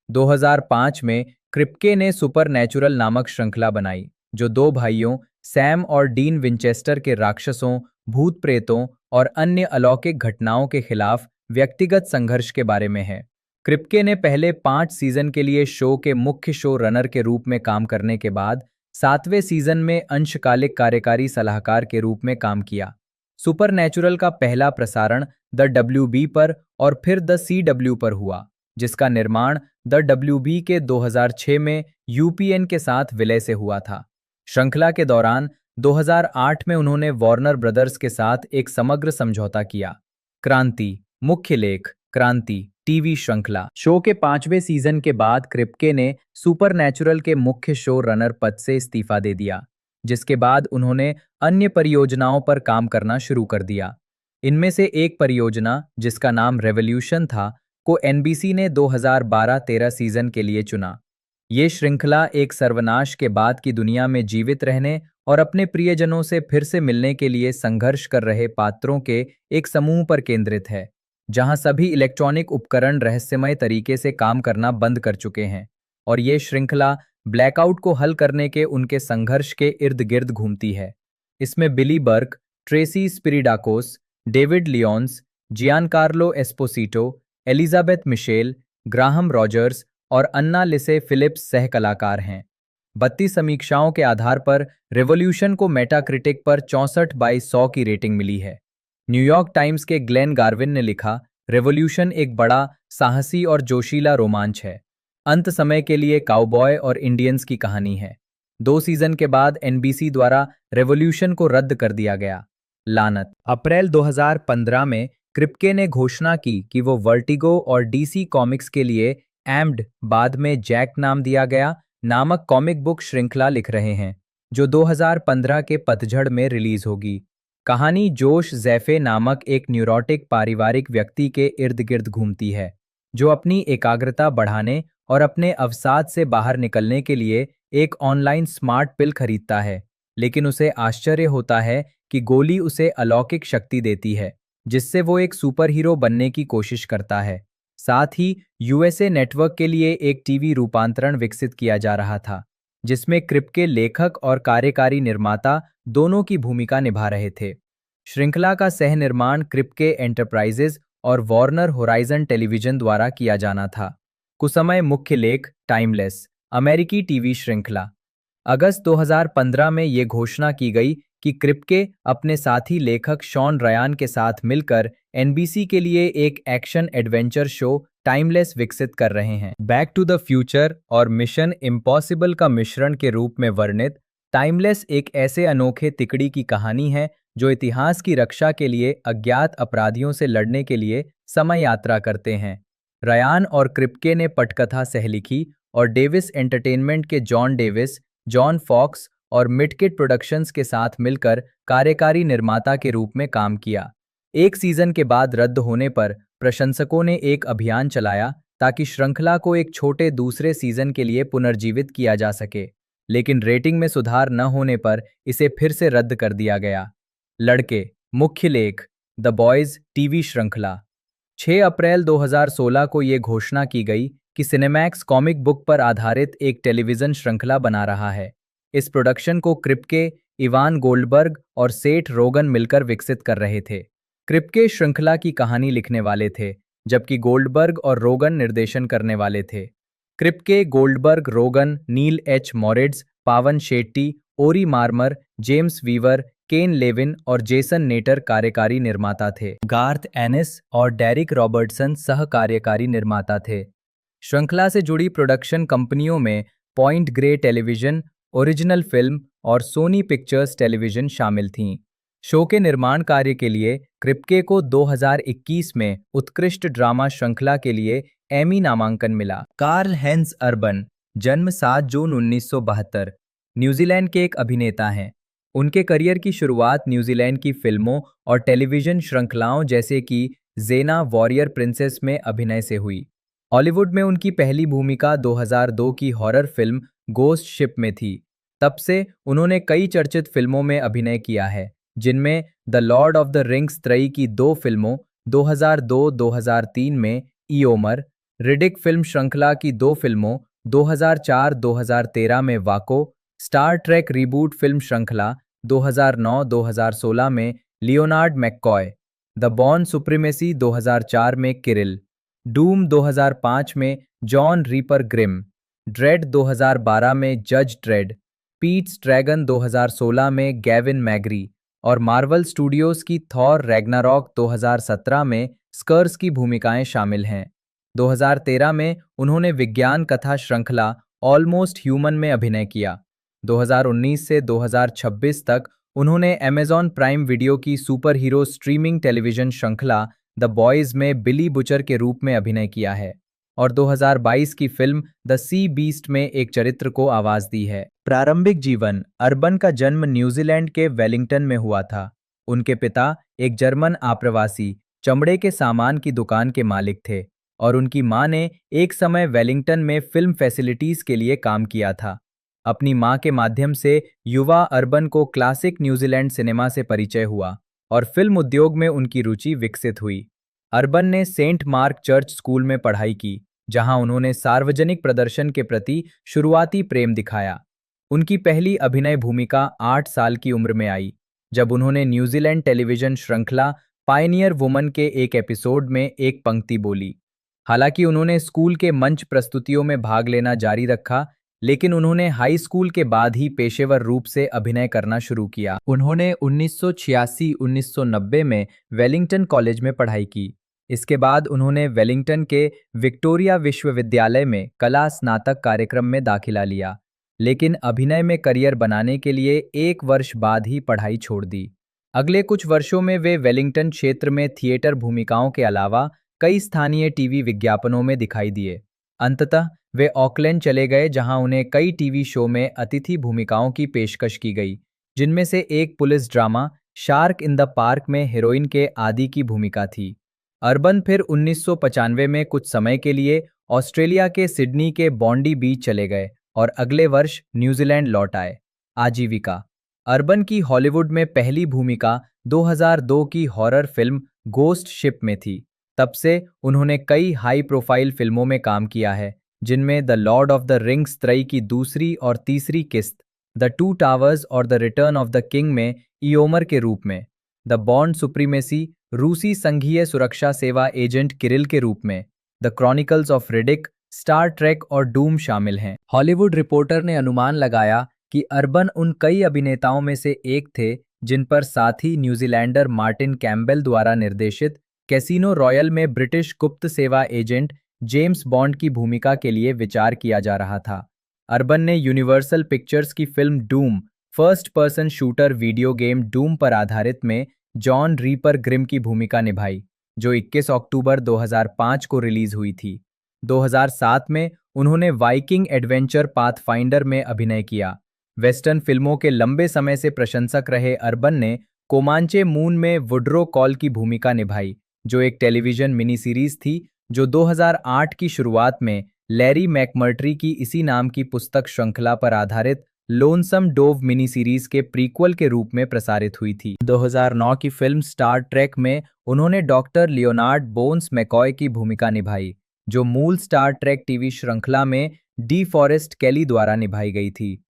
2005 में क्रिप्के ने सुपरनैचुरल नामक श्रृंखला बनाई, जो 2 भाइयों सैम और डीन विंचेस्टर के राक्षसों, भूत प्रेतों और अन्य अलौकिक घटनाओं के खिलाफ व्यक्तिगत संघर्ष के बारे में है। क्रिप्के ने पहले 5 सीजन के लिए शो के मुख्य शो रनर के रूप में काम करने के बाद 7वें सीजन में अंशकालिक कार्यकारी सलाहकार के रूप में काम किया। सुपरनैचुरल का पहला प्रसारण द WB पर और फिर द CW पर हुआ, जिसका निर्माण द WB के 2006 में UPN के साथ विलय से हुआ था। श्रृंखला के दौरान 2008 में उन्होंने वार्नर ब्रदर्स के साथ एक समग्र समझौता किया। क्रांति, मुख्य लेख, क्रांति टीवी श्रृंखला। शो के 5वें सीजन के बाद क्रिप्के ने सुपरनैचुरल के मुख्य शो रनर पद से इस्तीफा दे दिया, जिसके बाद उन्होंने अन्य परियोजनाओं पर काम करना शुरू कर दिया। इनमें से एक परियोजना, जिसका नाम रेवोल्यूशन था, को एनबीसी ने 2012-13 सीजन के लिए चुना। ये श्रृंखला एक सर्वनाश के बाद की दुनिया में जीवित रहने और अपने प्रियजनों से फिर से मिलने के लिए संघर्ष कर रहे पात्रों के एक समूह पर केंद्रित है, जहां सभी इलेक्ट्रॉनिक उपकरण रहस्यमय तरीके से काम करना बंद कर चुके हैं, और ये श्रृंखला ब्लैकआउट को हल करने के उनके संघर्ष के इर्द गिर्द घूमती है। इसमें Billy Burke, Tracy Spiridakos, David Lyons, Giancarlo Esposito, Elizabeth Mitchell, Graham Rogers और अन्ना लिसे फिलिप्स सह कलाकार हैं। 32 समीक्षाओं के आधार पर रेवोल्यूशन को मेटाक्रिटिक पर 64/100 की रेटिंग मिली है। न्यूयॉर्क टाइम्स के ग्लेन गार्विन ने लिखा, रेवोल्यूशन एक बड़ा, साहसी और जोशीला रोमांच है। अंत समय के लिए काउबॉय और इंडियंस की कहानी है। 2 सीजन के बाद एनबीसी द्वारा रेवोल्यूशन को रद्द कर दिया गया। लानत। अप्रैल 2015 में क्रिप्के ने घोषणा की कि वो वर्टिगो और डीसी कॉमिक्स के लिए एम्ड, बाद में जैक नाम दिया गया, नामक कॉमिक बुक श्रृंखला लिख रहे हैं, जो 2015 के पतझड़ में रिलीज होगी। कहानी जोश ज़ैफ़े नामक एक न्यूरोटिक पारिवारिक व्यक्ति के इर्द गिर्द घूमती है, जो अपनी एकाग्रता बढ़ाने और अपने अवसाद से बाहर निकलने के लिए एक ऑनलाइन स्मार्ट पिल खरीदता है, लेकिन उसे आश्चर्य होता है कि गोली उसे अलौकिक शक्ति देती है, जिससे वो एक सुपर हीरो बनने की कोशिश करता है। साथ ही यूएसए नेटवर्क के लिए एक टीवी रूपांतरण विकसित किया जा रहा था, जिसमें क्रिप्के लेखक और कार्यकारी निर्माता दोनों की भूमिका निभा रहे थे। श्रृंखला का सह निर्माण क्रिप्के एंटरप्राइजेज और वॉर्नर होराइजन टेलीविजन द्वारा किया जाना था। कुसमय मुख्य लेख, टाइमलेस, अमेरिकी टीवी श्रृंखला। अगस्त 2015 में ये घोषणा की गई कि क्रिप्के अपने साथी लेखक शॉन रयान के साथ मिलकर एनबीसी के लिए एक एक्शन एडवेंचर शो टाइमलेस विकसित कर रहे हैं। बैक टू द फ्यूचर और मिशन इम्पॉसिबल का मिश्रण के रूप में वर्णित टाइमलेस एक ऐसे अनोखे तिकड़ी की कहानी है जो इतिहास की रक्षा के लिए अज्ञात अपराधियों से लड़ने के लिए समय यात्रा करते हैं। रयान और क्रिप्के ने पटकथा सहलिखी और डेविस एंटरटेनमेंट के जॉन डेविस, जॉन फॉक्स और मिडकिट प्रोडक्शंस के साथ मिलकर कार्यकारी निर्माता के रूप में काम किया। एक सीजन के बाद रद्द होने पर प्रशंसकों ने एक अभियान चलाया ताकि श्रृंखला को एक छोटे दूसरे सीजन के लिए पुनर्जीवित किया जा सके, लेकिन रेटिंग में सुधार न होने पर इसे फिर से रद्द कर दिया गया। लड़के, मुख्य लेख, द बॉयज टीवी श्रृंखला। 6 अप्रैल 2016 को ये घोषणा की गई कि सिनेमैक्स कॉमिक बुक पर आधारित एक टेलीविजन श्रृंखला बना रहा है। इस प्रोडक्शन को क्रिप्के, इवान गोल्डबर्ग और सेठ रोगन मिलकर विकसित कर रहे थे। क्रिप्के श्रृंखला की कहानी लिखने वाले थे, जबकि गोल्डबर्ग और रोगन निर्देशन करने वाले थे। क्रिप्के, गोल्डबर्ग, रोगन, नील एच मॉरिड्स, पावन शेट्टी, ओरी मार्मर, जेम्स वीवर, केन लेविन और जेसन नेटर कार्यकारी निर्माता थे। गार्थ एनिस और डेरिक रॉबर्टसन सह कार्यकारी निर्माता थे। श्रृंखला से जुड़ी प्रोडक्शन कंपनियों में point grey television, original film और सोनी पिक्चर्स टेलीविजन शामिल थीं। शो के निर्माण कार्य के लिए क्रिप्के को 2021 में उत्कृष्ट ड्रामा श्रृंखला के लिए एमी नामांकन मिला। कार्ल हेंस अर्बन, जन्म 7 जून 1972, न्यूजीलैंड के एक अभिनेता हैं। उनके करियर की शुरुआत न्यूजीलैंड की फिल्मों और टेलीविजन श्रृंखलाओं जैसे कि जेना वॉरियर प्रिंसेस में अभिनय से हुई। हॉलीवुड में उनकी पहली भूमिका 2002 की हॉरर फिल्म गोस्ट शिप में थी। तब से उन्होंने कई चर्चित फिल्मों में अभिनय किया है, जिनमें The Lord of the Rings त्रयी की 2 फिल्मों 2002-2003 में ईओमर, रिडिक फिल्म श्रृंखला की 2 फिल्मों 2004-2013 में वाको, स्टार ट्रेक रीबूट फिल्म श्रृंखला 2009-2016 में Leonard McCoy, the Bourne supremacy 2004 में किरिल, डूम 2005 में जॉन रीपर ग्रिम, ड्रेड 2012 में जज ड्रेड, पीट्स ड्रैगन 2016 में गैविन मैग्री और मार्वल स्टूडियोज की थॉर रैग्नारॉक 2017 में स्कर्स की भूमिकाएं शामिल हैं। 2013 में उन्होंने विज्ञान कथा श्रृंखला ऑलमोस्ट ह्यूमन में अभिनय किया। 2019 से 2026 तक उन्होंने अमेज़न प्राइम वीडियो की सुपर हीरो स्ट्रीमिंग टेलीविजन श्रृंखला द बॉयज में बिली बुचर के रूप में अभिनय किया है और 2022 की फिल्म द सी बीस्ट में एक चरित्र को आवाज दी है। प्रारंभिक जीवन। अर्बन का जन्म न्यूजीलैंड के वेलिंगटन में हुआ था। उनके पिता एक जर्मन आप्रवासी चमड़े के सामान की दुकान के मालिक थे और उनकी मां ने एक समय वेलिंगटन में फिल्म फैसिलिटीज के लिए काम किया था। अपनी मां के माध्यम से युवा अर्बन को क्लासिक न्यूजीलैंड सिनेमा से परिचय हुआ और फिल्म उद्योग में उनकी रुचि विकसित हुई। अर्बन ने सेंट मार्क चर्च स्कूल में पढ़ाई की, जहां उन्होंने सार्वजनिक प्रदर्शन के प्रति शुरुआती प्रेम दिखाया। उनकी पहली अभिनय भूमिका 8 साल की उम्र में आई, जब उन्होंने न्यूजीलैंड टेलीविजन श्रृंखला पायनियर वुमन के एक एपिसोड में एक पंक्ति बोली। हालांकि उन्होंने स्कूल के मंच प्रस्तुतियों में भाग लेना जारी रखा, लेकिन उन्होंने हाई स्कूल के बाद ही पेशेवर रूप से अभिनय करना शुरू किया। उन्होंने 1986-1990 में वेलिंगटन कॉलेज में पढ़ाई की। इसके बाद उन्होंने वेलिंगटन के विक्टोरिया विश्वविद्यालय में कला स्नातक कार्यक्रम में दाखिला लिया, लेकिन अभिनय में करियर बनाने के लिए 1 वर्ष बाद ही पढ़ाई छोड़ दी। अगले कुछ वर्षों में वे वेलिंगटन क्षेत्र में थिएटर भूमिकाओं के अलावा कई स्थानीय टीवी विज्ञापनों में दिखाई दिए। अंततः वे ऑकलैंड चले गए, जहां उन्हें कई टीवी शो में अतिथि भूमिकाओं की पेशकश की गई, जिनमें से एक police drama shark in the park में हीरोइन के आदि की भूमिका थी। अर्बन फिर 1995 में कुछ समय के लिए ऑस्ट्रेलिया के सिडनी के बॉन्डी बीच चले गए और अगले वर्ष न्यूजीलैंड लौट आए। आजीविका। अर्बन की हॉलीवुड में पहली भूमिका 2002 की हॉरर फिल्म गोस्ट शिप में थी। तब से उन्होंने कई हाई प्रोफाइल फिल्मों में काम किया है, जिनमें The Lord of the Rings त्रयी की दूसरी और तीसरी किस्त, द टू टावर्स और The Return of the King में इयोमर के रूप में, द बॉर्न सुप्रीमेसी रूसी संघीय सुरक्षा सेवा एजेंट किरिल के रूप में, the chronicles of Riddick, Star Trek और डूम शामिल हैं। हॉलीवुड रिपोर्टर ने अनुमान लगाया कि अर्बन उन कई अभिनेताओं में से एक थे जिन पर साथी न्यूजीलैंडर मार्टिन कैम्बेल द्वारा निर्देशित कैसीनो रॉयल में ब्रिटिश गुप्त सेवा एजेंट जेम्स बॉन्ड की भूमिका के लिए विचार किया जा रहा था। अर्बन ने यूनिवर्सल पिक्चर्स की film Doom, first person shooter video game Doom पर आधारित में जॉन रीपर ग्रिम की भूमिका निभाई, जो 21 अक्टूबर 2005 को रिलीज हुई थी। 2007 में उन्होंने वाइकिंग एडवेंचर पाथफाइंडर में अभिनय किया। वेस्टर्न फिल्मों के लंबे समय से प्रशंसक रहे अर्बन ने कोमांचे मून में वुड्रो कॉल की भूमिका निभाई, जो एक टेलीविजन मिनी सीरीज थी जो 2008 की शुरुआत में लैरी मैकमर्ट्री की इसी नाम की पुस्तक श्रृंखला पर आधारित लोनसम डोव मिनी सीरीज के प्रीक्वल के रूप में प्रसारित हुई थी। 2009 की फिल्म स्टार ट्रेक में उन्होंने डॉक्टर लियोनार्ड बोन्स मैकॉय की भूमिका निभाई, जो मूल स्टार ट्रेक टीवी श्रृंखला में डी फॉरेस्ट केली द्वारा निभाई गई थी।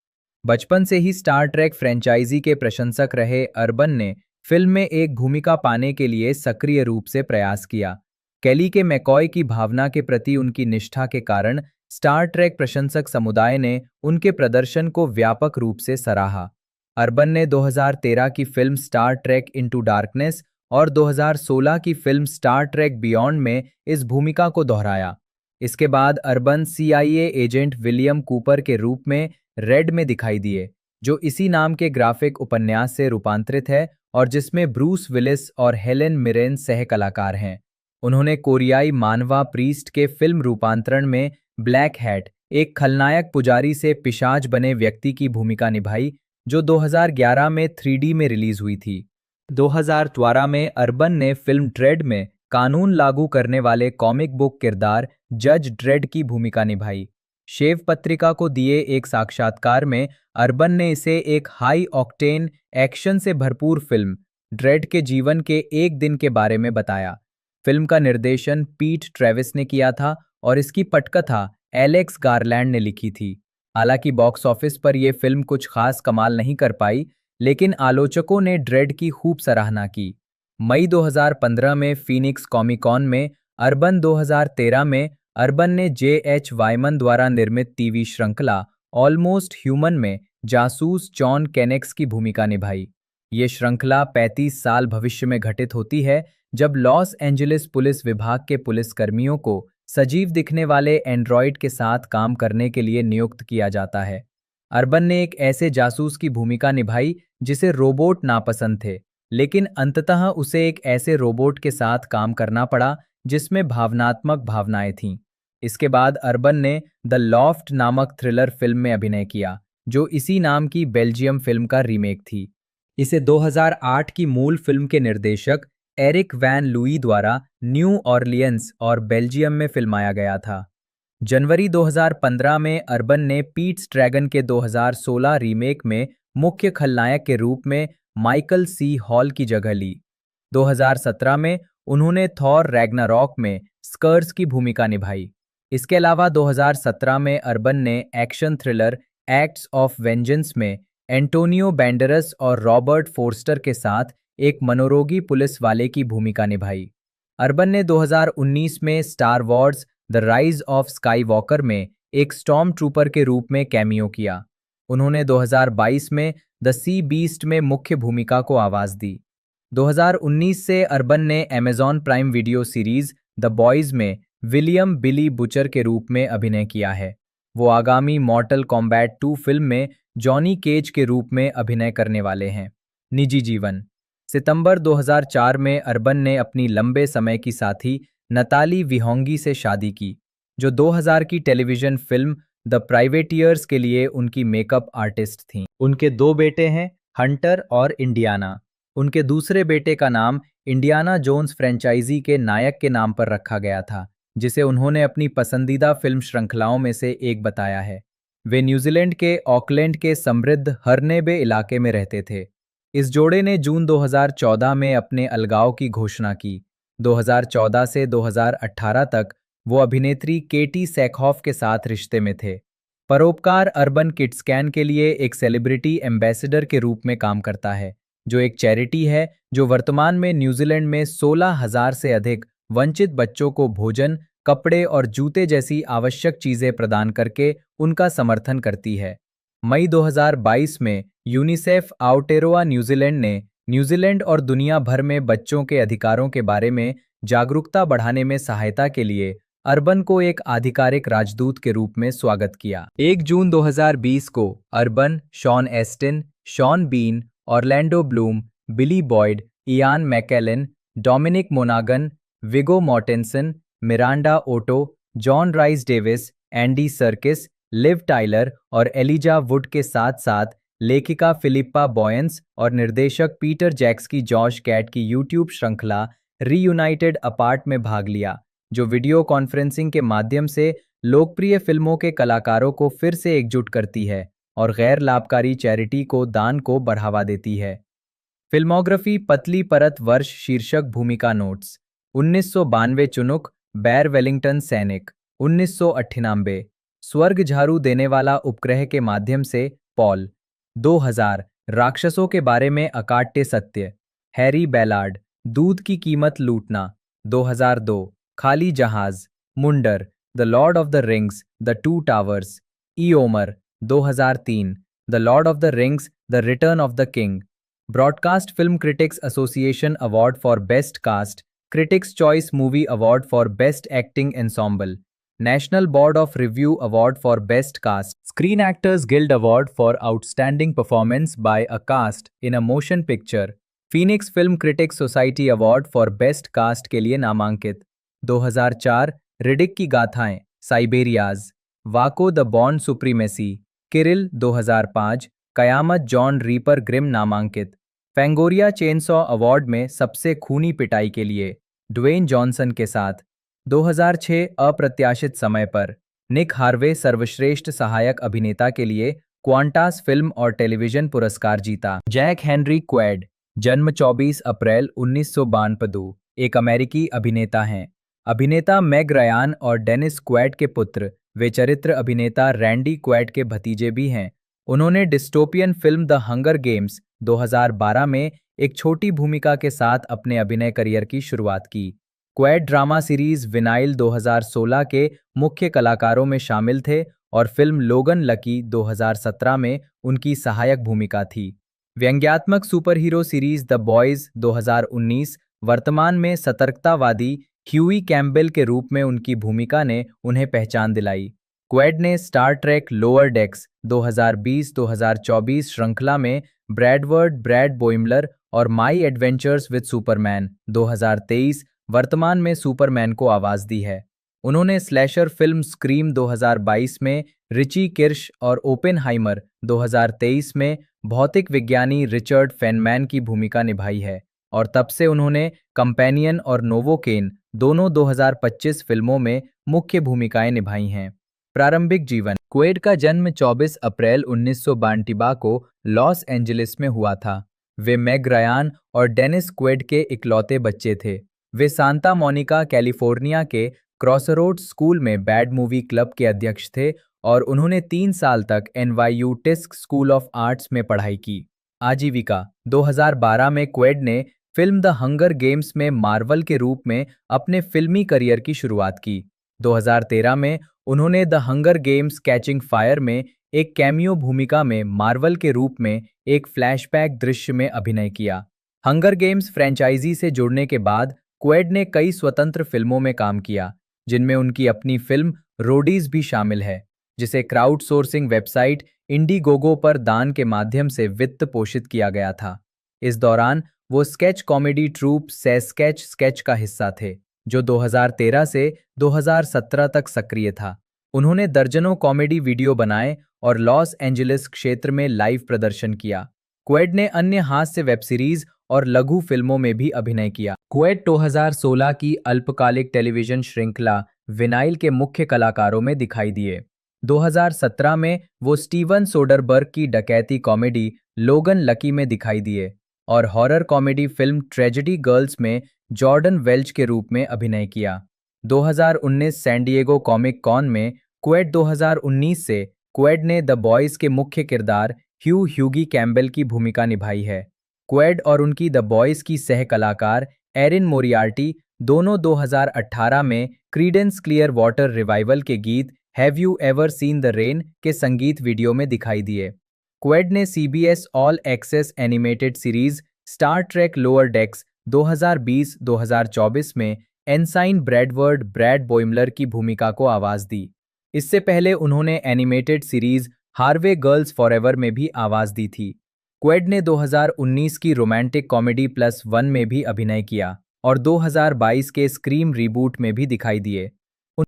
बचपन से ही स्टार ट्रेक फ्रेंचाइजी के प्रशंसक रहे अर्बन ने फिल्म में एक भूमिका पाने के लिए सक्रिय रूप से प्रयास किया। केली के मैकॉय की भावना के प्रति उनकी निष्ठा के कारण स्टार ट्रेक प्रशंसक समुदाय ने उनके प्रदर्शन को व्यापक रूप से सराहा। अर्बन ने 2013 की film Star Trek into darkness और 2016 की फिल्म स्टार ट्रेक बियॉन्ड में इस भूमिका को दोहराया। इसके बाद urban CIA agent William Cooper के रूप में रेड में दिखाई दिए, जो इसी नाम के ग्राफिक उपन्यास से रूपांतरित है और जिसमें ब्रूस विलिस और हेलेन मिरेन सह कलाकार हैं। उन्होंने कोरियाई मानवा प्रीस्ट के फिल्म रूपांतरण में ब्लैक हैट, एक खलनायक पुजारी से पिशाच बने व्यक्ति की भूमिका निभाई, जो 2011 में 3D में रिलीज हुई थी। 2012 में अर्बन ने फिल्म ड्रेड में कानून लागू करने वाले कॉमिक बुक किरदार जज ड्रेड की भूमिका निभाई। शेव पत्रिका को दिए एक साक्षात्कार में अर्बन ने इसे एक हाई ऑक्टेन एक्शन से भरपूर फिल्म ड्रेड के जीवन के एक दिन के बारे में बताया। फिल्म का निर्देशन पीट ट्रेविस ने किया था और इसकी पटकथा एलेक्स गारलैंड ने लिखी थी। हालांकि बॉक्स ऑफिस पर यह फिल्म कुछ खास कमाल नहीं कर पाई, लेकिन आलोचकों ने ड्रेड की खूब सराहना की। मई 2015 में फीनिक्स कॉमिकॉन में अर्बन 2013 में अर्बन ने J.H. वाइमन द्वारा निर्मित टीवी श्रृंखला ऑलमोस्ट ह्यूमन में जासूस जॉन केनेक्स की भूमिका निभाई। ये श्रृंखला 35 साल भविष्य में घटित होती है, जब लॉस एंजलिस पुलिस विभाग के पुलिसकर्मियों को सजीव दिखने वाले एंड्रॉइड के साथ काम करने के लिए नियुक्त किया जाता है। अर्बन ने एक ऐसे जासूस की भूमिका निभाई जिसे रोबोट नापसंद थे, लेकिन अंततः उसे एक ऐसे रोबोट के साथ काम करना पड़ा जिसमें भावनात्मक भावनाएं थीं। इसके बाद अर्बन ने द लॉफ्ट नामक थ्रिलर फिल्म में अभिनय किया, जो इसी नाम की बेल्जियम फिल्म का रीमेक थी। इसे 2008 की मूल फिल्म के निर्देशक एरिक वैन लुई द्वारा न्यू ऑरलियंस और बेल्जियम में फिल्माया गया था। जनवरी 2015 में अर्बन ने पीट्स ड्रैगन के 2016 रीमेक में मुख्य खलनायक के रूप में माइकल सी हॉल की जगह ली। 2017 में उन्होंने थॉर रैग्नारॉक में स्कर्स की भूमिका निभाई। इसके अलावा 2017 में अर्बन ने action thriller acts of vengeance में एंटोनियो बैंडेरस और रॉबर्ट फोर्स्टर के साथ एक मनोरोगी पुलिस वाले की भूमिका निभाई। अर्बन ने 2019 में star Wars the rise of Skywalker में एक स्टॉर्म ट्रूपर के रूप में कैमियो किया। उन्होंने 2022 में द सी बीस्ट में मुख्य भूमिका को आवाज दी। 2019 से अर्बन ने Amazon prime video series the boys में विलियम बिली बुचर के रूप में अभिनय किया है। वो आगामी मॉर्टल कॉम्बैट 2 फिल्म में जॉनी केज के रूप में अभिनय करने वाले हैं। निजी जीवन। सितंबर 2004 में अर्बन ने अपनी लंबे समय की साथी नताली विहोंगी से शादी की, जो 2000 की टेलीविजन फिल्म द प्राइवेटियर्स के लिए उनकी मेकअप आर्टिस्ट थीं। उनके 2 बेटे हैं, हंटर और इंडियाना। उनके दूसरे बेटे का नाम इंडियाना जोन्स फ्रेंचाइजी के नायक के नाम पर रखा गया था, जिसे उन्होंने अपनी पसंदीदा फिल्म श्रृंखलाओं में से एक बताया है। वे न्यूजीलैंड के ऑकलैंड के समृद्ध हर्ने बे इलाके में रहते थे। इस जोड़े ने जून 2014 में अपने अलगाव की घोषणा की। 2014 से 2018 तक वो अभिनेत्री केटी सैकहॉफ के साथ रिश्ते में थे। परोपकार अर्बन किड्सकैन के लिए एक सेलिब्रिटी एम्बेसडर के रूप में काम करता है, जो एक चैरिटी है जो वर्तमान में न्यूजीलैंड में 16,000 से अधिक वंचित बच्चों को भोजन, कपड़े और जूते जैसी आवश्यक चीजें प्रदान करके उनका समर्थन करती है। मई 2022 में यूनिसेफ आउटेरोआ न्यूजीलैंड ने न्यूजीलैंड और दुनिया भर में बच्चों के अधिकारों के बारे में जागरूकता बढ़ाने में सहायता के लिए अर्बन को एक आधिकारिक राजदूत के रूप में स्वागत किया। 1 जून 2020 को Urban Sean Astin, Sean Bean, Orlando Bloom, Billy Boyd, Ian McKellen, Dominic मोनागन, Viggo Mortensen, Miranda Otto, John Rhys Davies, Andy Serkis, Liv Tyler और एलिजा वुड के साथ साथ लेखिका फिलिप्पा बॉयंस और निर्देशक पीटर जैक्स की जॉश कैट की यूट्यूब श्रृंखला रीयूनाइटेड अपार्ट में भाग लिया, जो वीडियो कॉन्फ्रेंसिंग के माध्यम से लोकप्रिय फिल्मों के कलाकारों को फिर से एकजुट करती है और गैर लाभकारी चैरिटी को दान को बढ़ावा देती है। फिल्मोग्राफी पतली परत वर्ष शीर्षक भूमिका नोट्स 1992 चुनुक बैर वेलिंगटन सैनिक 1998 स्वर्ग झाड़ू देने वाला उपग्रह के माध्यम से पॉल 2000 राक्षसों के बारे में अकाट्य सत्य हैरी बैलार्ड दूध की कीमत लूटना 2002 खाली जहाज मुंडर The Lord of the Rings The Two Towers Eomer 2003 The Lord of the Rings The Return of the King Broadcast Film Critics Association Award for Best Cast Critics Choice Movie Award for Best Acting Ensemble National Board of Review Award for Best Cast, Screen Actors Guild Award for Outstanding Performance by a Cast in a Motion Picture, Phoenix Film Critics Society Award for Best Cast के लिए नामांकित। 2004 Riddick की गाथाएं, साइबेरियाज, Vaako The Bourne Supremacy, Kirill 2005 कयामत John Reaper Grimm नामांकित। Fangoria chainsaw award में सबसे खूनी पिटाई के लिए ड्वेन जॉनसन के साथ। 2006 अप्रत्याशित समय पर निक हार्वे सर्वश्रेष्ठ सहायक अभिनेता के लिए क्वांटास फिल्म और टेलीविजन पुरस्कार जीता। जैक हेनरी क्वेड, जन्म 24 अप्रैल 1992, एक अमेरिकी अभिनेता हैं। अभिनेता मेग रयान और डेनिस क्वेड के पुत्र, वे चरित्र अभिनेता रैंडी क्वेड के भतीजे भी हैं। उन्होंने dystopian film the hunger games 2012 में एक छोटी भूमिका के साथ अपने अभिनय करियर की शुरुआत की। क्वेड ड्रामा सीरीज विनाइल 2016 के मुख्य कलाकारों में शामिल थे और फिल्म लोगन लकी 2017 में उनकी सहायक भूमिका थी। व्यंग्यात्मक सुपरहीरो सीरीज द बॉयज 2019 वर्तमान में सतर्कतावादी ह्यूई कैम्पबेल के रूप में उनकी भूमिका ने उन्हें पहचान दिलाई। क्वेड ने स्टार ट्रेक लोअर डेक्स 2020-2024 श्रृंखला में ब्रैड बोइमलर और माई एडवेंचर्स विद सुपरमैन 2023 वर्तमान में सुपरमैन को आवाज दी है। उन्होंने स्लैशर फिल्म स्क्रीम 2022 में रिची किर्श और ओपेनहाइमर 2023 में भौतिक विज्ञानी रिचर्ड फेनमैन की भूमिका निभाई है और तब से उन्होंने कंपेनियन और नोवोकेन दोनों 2025 फिल्मों में मुख्य भूमिकाएं निभाई हैं। प्रारंभिक जीवन। क्वेड का जन्म 24 अप्रैल 1992 को लॉस एंजलिस में हुआ था। वे मैग रयान और डेनिस क्वेड के इकलौते बच्चे थे। वे सांता मोनिका कैलिफोर्निया के क्रॉसरोड्स स्कूल में बैड मूवी क्लब के अध्यक्ष थे और उन्होंने 3 साल तक NYU टिस्क स्कूल ऑफ आर्ट्स में पढ़ाई की। आजीविका। 2012 में क्वेड ने फिल्म द हंगर गेम्स में मार्वल के रूप में अपने फिल्मी करियर की शुरुआत की। 2013 में उन्होंने the hunger games catching fire में एक कैमियो भूमिका में मार्वल के रूप में एक फ्लैशबैक दृश्य में अभिनय किया। हंगर गेम्स फ्रेंचाइजी से जुड़ने के बाद क्वेड ने कई स्वतंत्र फिल्मों में काम किया, जिनमें उनकी अपनी फिल्म रोडीज भी शामिल है, जिसे क्राउड सोर्सिंग वेबसाइट इंडीगोगो पर दान के माध्यम से वित्त पोषित किया गया था। इस दौरान वो स्केच कॉमेडी ट्रूप स्केच का हिस्सा थे, जो 2013 से 2017 तक सक्रिय था। उन्होंने दर्जनों कॉमेडी वीडियो बनाए और लॉस एंजलिस क्षेत्र में लाइव प्रदर्शन किया। क्वेड ने अन्य हास्य वेब सीरीज और लघु फिल्मों में भी अभिनय किया। क्वेड 2016 की अल्पकालिक टेलीविजन श्रृंखला विनाइल के मुख्य कलाकारों में दिखाई दिए। 2017 में वो स्टीवन सोडरबर्ग की डकैती कॉमेडी लोगन लकी में दिखाई दिए और horror comedy film tragedy girls में जॉर्डन वेल्च के रूप में अभिनय किया। 2019 सैन डिएगो कॉमिक कॉन में क्वेड 2019 से क्वेड ने द बॉयज के मुख्य किरदार ह्यूगी कैम्बेल की भूमिका निभाई है। क्वेड और उनकी द बॉयज की सह कलाकार एरिन मोरियार्टी दोनों 2018 में क्रीडेंस क्लियर वाटर रिवाइवल के गीत Have You Ever Seen the Rain के संगीत वीडियो में दिखाई दिए। क्वेड ने CBS All Access Animated Series Star Trek Lower Decks 2020-2024 में एनसाइन ब्रैड बोइमलर की भूमिका को आवाज दी। इससे पहले उन्होंने animated series Harvey girls forever में भी आवाज दी थी। क्वेड ने 2019 की रोमांटिक कॉमेडी +1 में भी अभिनय किया और 2022 के स्क्रीम रिबूट में भी दिखाई दिए।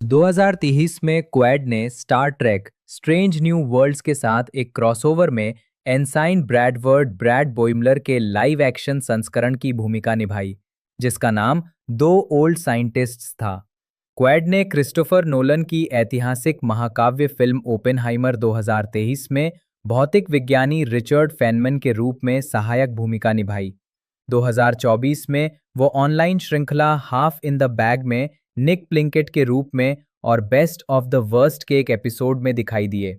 2023 में क्वेड ने Star Trek strange new worlds के साथ एक क्रॉसओवर में एनसाइन ब्रैड बोइमलर के लाइव एक्शन संस्करण की भूमिका निभाई, जिसका नाम दो ओल्ड साइंटिस्ट्स था। क्वेड ने क्रिस्टोफर नोलन की ऐतिहासिक महाकाव्य फिल्म ओपेनहाइमर 2023 में भौतिक विज्ञानी रिचर्ड फेनमैन के रूप में सहायक भूमिका निभाई। 2024 में वो ऑनलाइन श्रृंखला हाफ इन द बैग में निक प्लिंकेट के रूप में और बेस्ट ऑफ द वर्स्ट के एक एपिसोड में दिखाई दिए।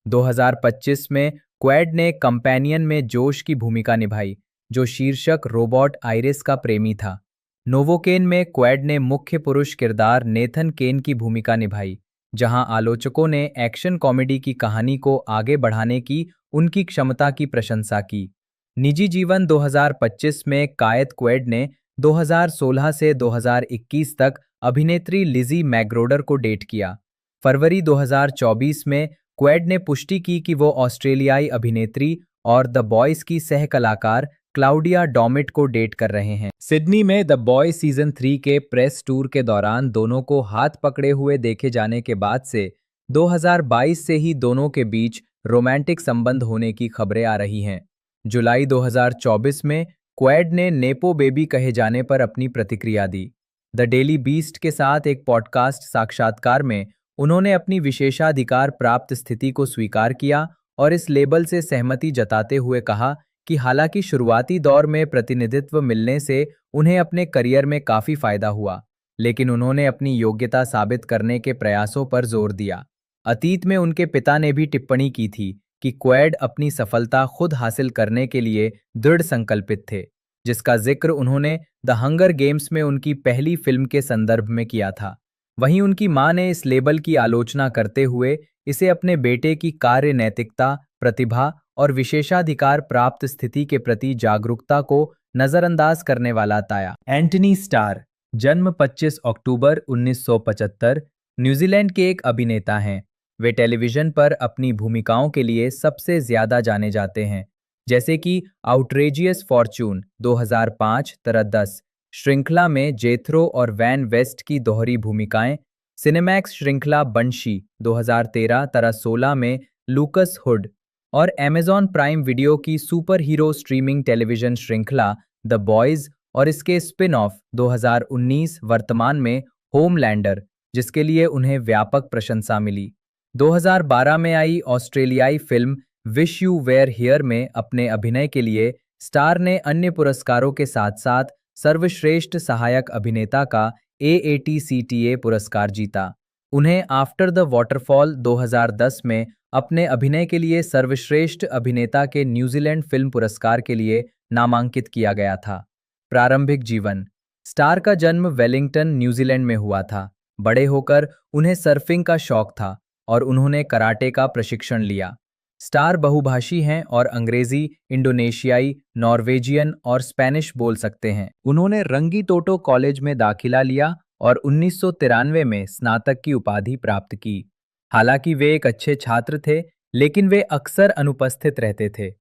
2025 में क्वेड ने कंपेनियन में जोश की भूमिका निभाई, जो शीर्षक रोबोट आइरिस का प्रेमी था। नोवोकेन में क्वेड ने मुख्य पुरुष किरदार नेथन केन की भूमिका निभाई, जहां आलोचकों ने एक्शन कॉमेडी की कहानी को आगे बढ़ाने की उनकी क्षमता की प्रशंसा की। निजी जीवन 2025 में कायत क्वेड ने 2016 से 2021 तक अभिनेत्री लिजी मैग्रोडर को डेट किया। फरवरी 2024 में क्वेड ने पुष्टि की कि वो ऑस्ट्रेलियाई अभिनेत्री और द बॉयज की सह कलाकार क्लाउडिया डॉमिट को डेट कर रहे हैं। सिडनी में द बॉयज सीजन 3 के प्रेस टूर के दौरान दोनों को हाथ पकड़े हुए देखे जाने के बाद से 2022 से ही दोनों के बीच रोमांटिक संबंध होने की खबरें आ रही हैं। जुलाई 2024 में क्वेड ने नेपो बेबी कहे जाने पर अपनी प्रतिक्रिया दी। द डेली बीस्ट के साथ एक पॉडकास्ट साक्षात्कार में उन्होंने अपनी विशेषाधिकार प्राप्त स्थिति को स्वीकार किया और इस लेबल से सहमति जताते हुए कहा कि हालांकि शुरुआती दौर में प्रतिनिधित्व मिलने से उन्हें अपने करियर में काफी फायदा हुआ, लेकिन उन्होंने अपनी योग्यता साबित करने के प्रयासों पर जोर दिया। अतीत में उनके पिता ने भी टिप्पणी की थी कि क्वेड अपनी सफलता खुद हासिल करने के लिए दृढ़ संकल्पित थे, जिसका जिक्र उन्होंने द हंगर गेम्स में उनकी पहली फिल्म के संदर्भ में किया था। वहीं उनकी मां ने इस लेबल की आलोचना करते हुए इसे अपने बेटे की कार्य नैतिकता, प्रतिभा और विशेषाधिकार प्राप्त स्थिति के प्रति जागरूकता को नजरअंदाज करने वाला बताया। एंटनी स्टार, जन्म 25 अक्टूबर 1975, न्यूजीलैंड के एक अभिनेता हैं। वे टेलीविजन पर अपनी भूमिकाओं के लिए सबसे ज्यादा जाने जाते हैं, जैसे कि आउटरेजियस फॉर्च्यून 2005 तरह 10 श्रृंखला में जेथरो और वैन वेस्ट की दोहरी भूमिकाएं, सिनेमैक्स श्रृंखला बंशी 2013 तरह 16 में लूकस हुड और अमेज़न प्राइम वीडियो की सुपर हीरो स्ट्रीमिंग टेलीविजन श्रृंखला द बॉयज और इसके स्पिन ऑफ 2019 वर्तमान में होमलैंडर, जिसके लिए उन्हें व्यापक प्रशंसा मिली। 2012 में आई ऑस्ट्रेलियाई फिल्म विश यू वेयर हियर में अपने अभिनय के लिए स्टार ने अन्य पुरस्कारों के साथ साथ सर्वश्रेष्ठ सहायक अभिनेता का AATCTA पुरस्कार जीता। उन्हें आफ्टर द वाटरफॉल 2010 में अपने अभिनय के लिए सर्वश्रेष्ठ अभिनेता के न्यूजीलैंड फिल्म पुरस्कार के लिए नामांकित किया गया था। प्रारंभिक जीवन। स्टार का जन्म वेलिंगटन, न्यूजीलैंड में हुआ था। बड़े होकर उन्हें सर्फिंग का शौक था और उन्होंने कराटे का प्रशिक्षण लिया। स्टार बहुभाषी हैं और अंग्रेजी, इंडोनेशियाई, नॉर्वेजियन और स्पेनिश बोल सकते हैं। उन्होंने रंगीटोटो कॉलेज में दाखिला लिया और 1993 में स्नातक की उपाधि प्राप्त की। हालांकि वे एक अच्छे छात्र थे, लेकिन वे अक्सर अनुपस्थित रहते थे।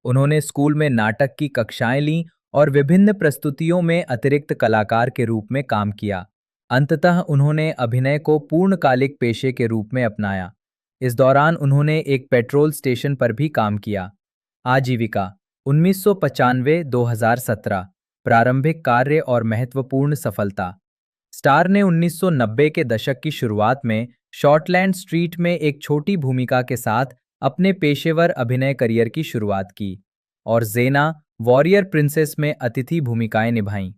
उन्होंने स्कूल में नाटक की कक्षाएं लीं और विभिन्न प्रस्तुतियों में अतिरिक्त कलाकार के रूप में काम किया। अंततः उन्होंने अभिनय को पूर्णकालिक पेशे के रूप में अपनाया। इस दौरान उन्होंने एक पेट्रोल स्टेशन पर भी काम किया। आजीविका। 1995-2017 प्रारंभिक कार्य और महत्वपूर्ण सफलता। स्टार ने 1990 के दशक की शुरुआत में शॉर्टलैंड स्ट्रीट में एक छोटी भूमिका के साथ अपने पेशेवर अभिनय करियर की शुरुआत की और ज़ेना वॉरियर प्रिंसेस में अतिथि भूमिकाएं निभाईं।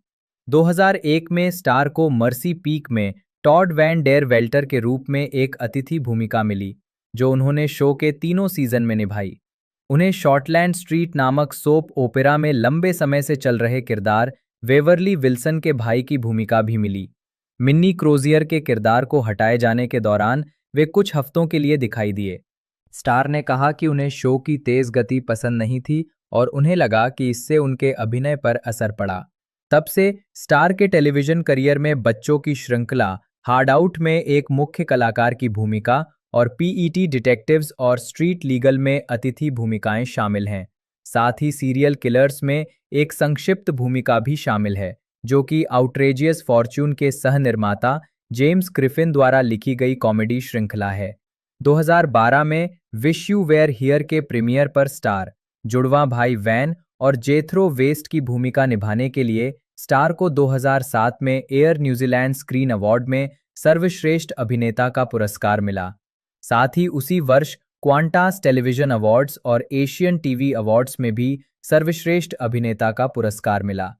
2001 में स्टार को मर्सी पीक में टॉड वैन डेर वेल्टर के रूप में एक अतिथि भूमिका मिली, जो उन्होंने शो के तीनों सीजन में निभाई। उन्हें शॉर्टलैंड स्ट्रीट नामक सोप ओपेरा में लंबे समय से चल रहे किरदार वेवरली विल्सन के भाई की भूमिका भी मिली। मिन्नी क्रोजियर के किरदार को हटाए जाने के दौरान वे कुछ हफ्तों के लिए दिखाई दिए। स्टार ने कहा कि उन्हें शो की तेज गति पसंद नहीं थी और उन्हें लगा कि इससे उनके अभिनय पर असर पड़ा। तब से स्टार के टेलीविजन करियर में बच्चों की श्रृंखला हार्ड आउट में एक मुख्य कलाकार की भूमिका और पीईटी डिटेक्टिव्स और स्ट्रीट लीगल में अतिथि भूमिकाएं शामिल हैं। साथ ही सीरियल किलर्स में एक संक्षिप्त भूमिका भी शामिल है, जो कि आउटरेजियस फॉर्च्यून के सह-निर्माता जेम्स ग्रिफिन द्वारा लिखी गई कॉमेडी श्रृंखला है। 2012 में विश यू वेयर हियर के प्रीमियर पर स्टार, जुड़वां भाई वैन और जेथरो वेस्ट की भूमिका निभाने के लिए स्टार को 2007 में एयर न्यूजीलैंड स्क्रीन अवार्ड में सर्वश्रेष्ठ अभिनेता का पुरस्कार मिला। साथ ही उसी वर्ष क्वांटास टेलीविजन अवार्ड्स और एशियन टीवी अवार्ड्स में भी सर्वश्रेष्ठ अभिनेता का पुरस्कार मिला।